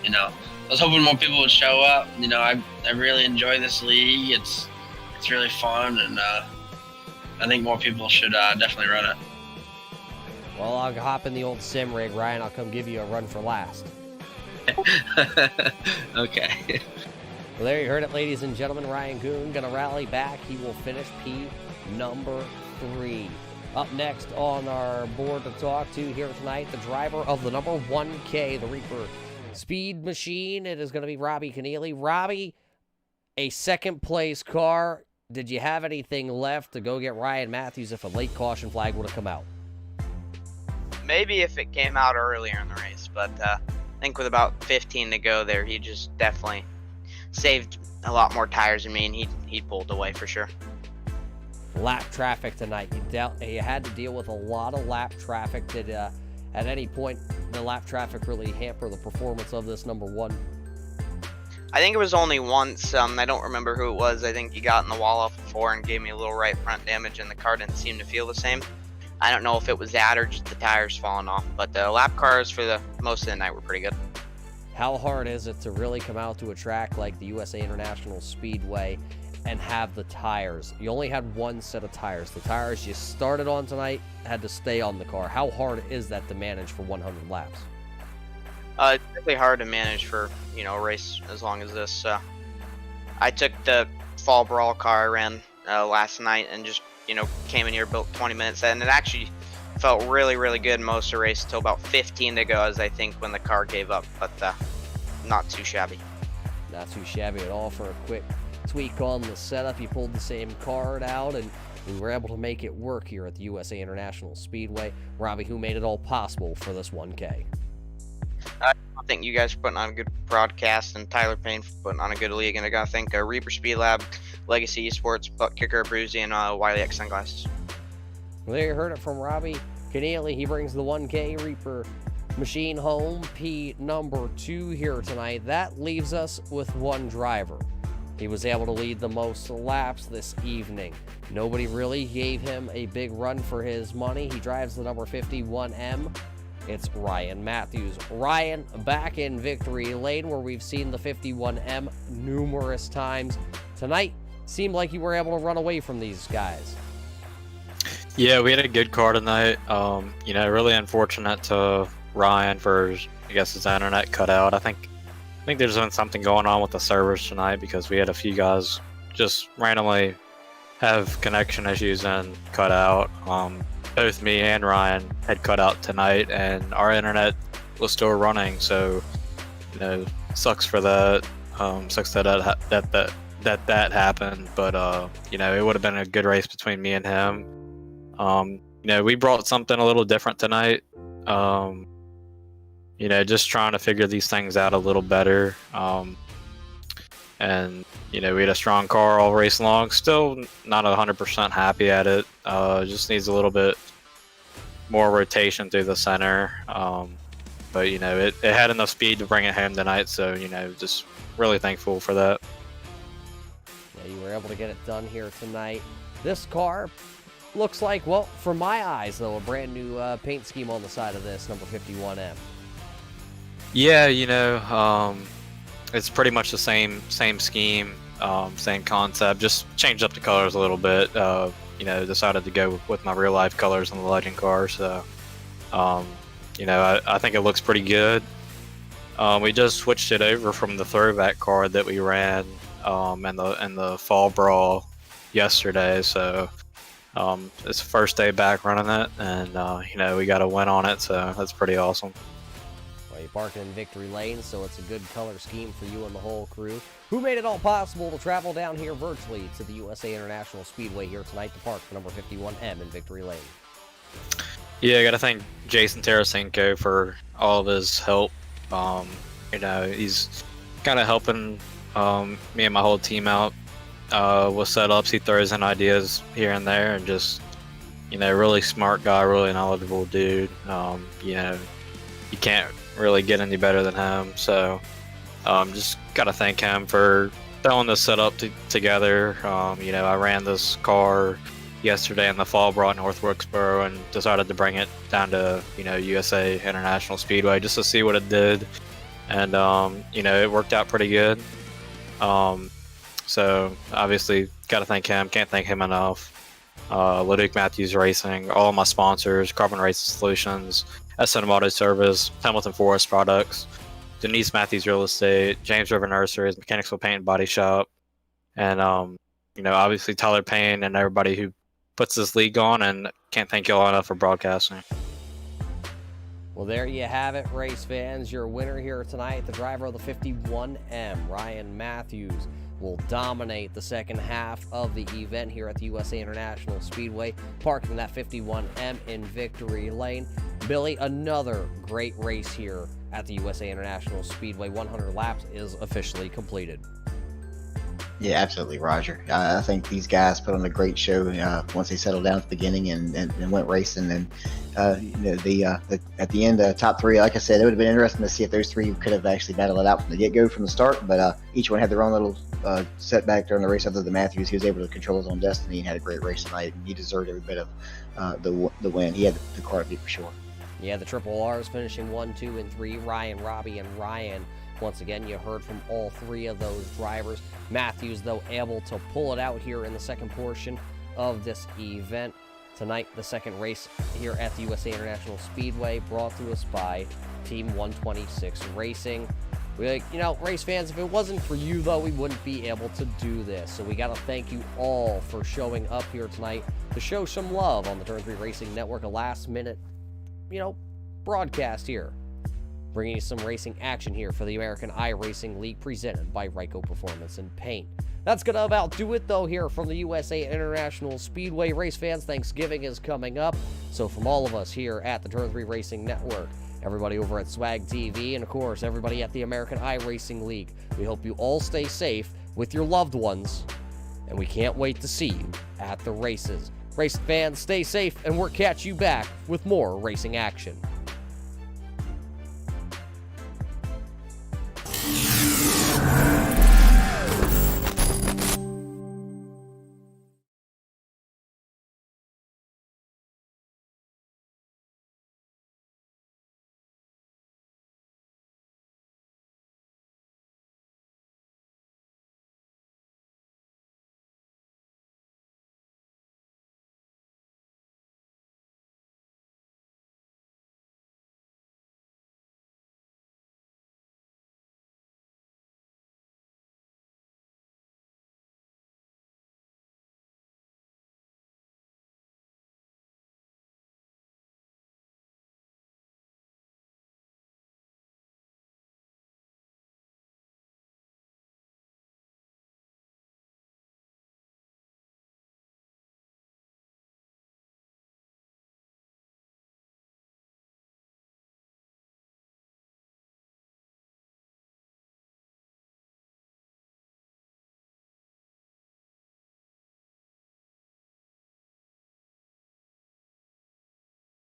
and I was hoping more people would show up. I really enjoy this league. It's It's really fun, and I think more people should definitely run it. Well, I'll hop in the old sim rig, Ryan. I'll come give you a run for last. Okay. Well, there you heard it, ladies and gentlemen. Ryan Goon gonna rally back. He will finish P number 3. Up next on our board to talk to here tonight, the driver of the number 1K, the Reaper Speed Machine. It is going to be Robbie Keneally. Robbie, a second place car. Did you have anything left to go get Ryan Matthews if a late caution flag would have come out? Maybe if it came out earlier in the race, but I think with about 15 to go there, he just definitely saved a lot more tires than me, and he pulled away for sure. Lap traffic tonight. You had to deal with a lot of lap traffic. Did at any point the lap traffic really hamper the performance of this number 1? I think it was only once. I don't remember who it was. I think he got in the wall off before and gave me a little right front damage, and the car didn't seem to feel the same. I don't know if it was that or just the tires falling off, but the lap cars for the most of the night were pretty good. How hard is it to really come out to a track like the USA International Speedway and have the tires? You only had one set of tires. The tires you started on tonight had to stay on the car. How hard is that to manage for 100 laps? It's really hard to manage for, a race as long as this. I took the fall brawl car I ran last night and just, came in here, built 20 minutes, and it actually felt really, really good most of the race until about 15 to go, as I think when the car gave up, but not too shabby. Not too shabby at all. For a quick tweak on the setup, you pulled the same card out, and we were able to make it work here at the USA International Speedway. Robbie, who made it all possible for this 1K. I think you guys are putting on a good broadcast, and Tyler Payne for putting on a good league, and I gotta thank Reaper Speed Lab, Legacy Esports, Butt Kicker, Bruzy, and Wiley X Sunglasses. Well, there you heard it from Robbie Keneally. He brings the 1K Reaper Machine home, P number 2 here tonight. That leaves us with one driver. He was able to lead the most laps this evening. Nobody really gave him a big run for his money. He drives the number 51M. It's Ryan Matthews. Ryan back in victory lane where we've seen the 51M numerous times. Tonight seemed like you were able to run away from these guys. Yeah, we had a good car tonight. Really unfortunate to Ryan for, I guess, his internet cut out. I think there's been something going on with the servers tonight because we had a few guys just randomly have connection issues and cut out. Both me and Ryan had cut out tonight, and our internet was still running. So, sucks for that. Sucks that happened. But it would have been a good race between me and him. We brought something a little different tonight. Just trying to figure these things out a little better. And we had a strong car all race long. Still not 100% happy at it. Just needs a little bit more rotation through the center. But it had enough speed to bring it home tonight. So just really thankful for that. Yeah, you were able to get it done here tonight. This car looks like, well, from my eyes though, a brand new paint scheme on the side of this number 51M. Yeah, it's pretty much the same scheme, same concept, just changed up the colors a little bit. Decided to go with my real life colors on the Legend car, so I think it looks pretty good. We just switched it over from the throwback car that we ran in the fall brawl yesterday, so it's the first day back running it, and we got a win on it, so that's pretty awesome. Well, you parked in victory lane, so it's a good color scheme for you and the whole crew, who made it all possible to travel down here virtually to the USA International Speedway here tonight to park the number 51M in victory lane. Yeah, I got to thank Jason Tarasenko for all of his help. He's kind of helping me and my whole team out with setups. He throws in ideas here and there, and just really smart guy, really knowledgeable dude. You can't really get any better than him, so just gotta thank him for throwing this setup together. I ran this car yesterday in the fall brawl at North Wilkesboro and decided to bring it down to USA International Speedway just to see what it did, and it worked out pretty good. So obviously Got to thank him. Can't thank him enough. Leduc Matthews Racing, all my sponsors, Carbon Racing Solutions, SN Auto Service, Hamilton Forest Products, Denise Matthews Real Estate, James River Nurseries, Mechanical Paint and Body Shop, and obviously Tyler Payne and everybody who puts this league on, and can't thank you all enough for broadcasting. Well, there you have it, race fans. Your winner here tonight, the driver of the 51M, Ryan Matthews, will dominate the second half of the event here at the USA International Speedway, parking that 51M in victory lane. Billy, another great race here at the USA International Speedway. 100 laps is officially completed. Yeah, absolutely, Roger. I think these guys put on a great show once they settled down at the beginning and went racing. And at the end, top three, like I said, it would have been interesting to see if those three could have actually battled it out from the get-go, from the start. But each one had their own little setback during the race. Other than Matthews, he was able to control his own destiny and had a great race tonight. And he deserved every bit of the win. He had the car to beat for sure. Yeah, the Triple R's finishing 1, 2, and 3. Ryan, Robbie, and Ryan. Once again, you heard from all three of those drivers. Matthews, though, able to pull it out here in the second portion of this event. Tonight, the second race here at the USA International Speedway, brought to us by Team 126 Racing. Race fans, if it wasn't for you, though, we wouldn't be able to do this. So we got to thank you all for showing up here tonight to show some love on the Turn 3 Racing Network, a last-minute, broadcast here, bringing you some racing action here for the American iRacing League, presented by Ryco Performance and Paint. That's going to about do it, though, here from the USA International Speedway. Race fans, Thanksgiving is coming up. So from all of us here at the Turn 3 Racing Network, everybody over at Swag TV, and of course, everybody at the American iRacing League, we hope you all stay safe with your loved ones, and we can't wait to see you at the races. Race fans, stay safe, and we'll catch you back with more racing action.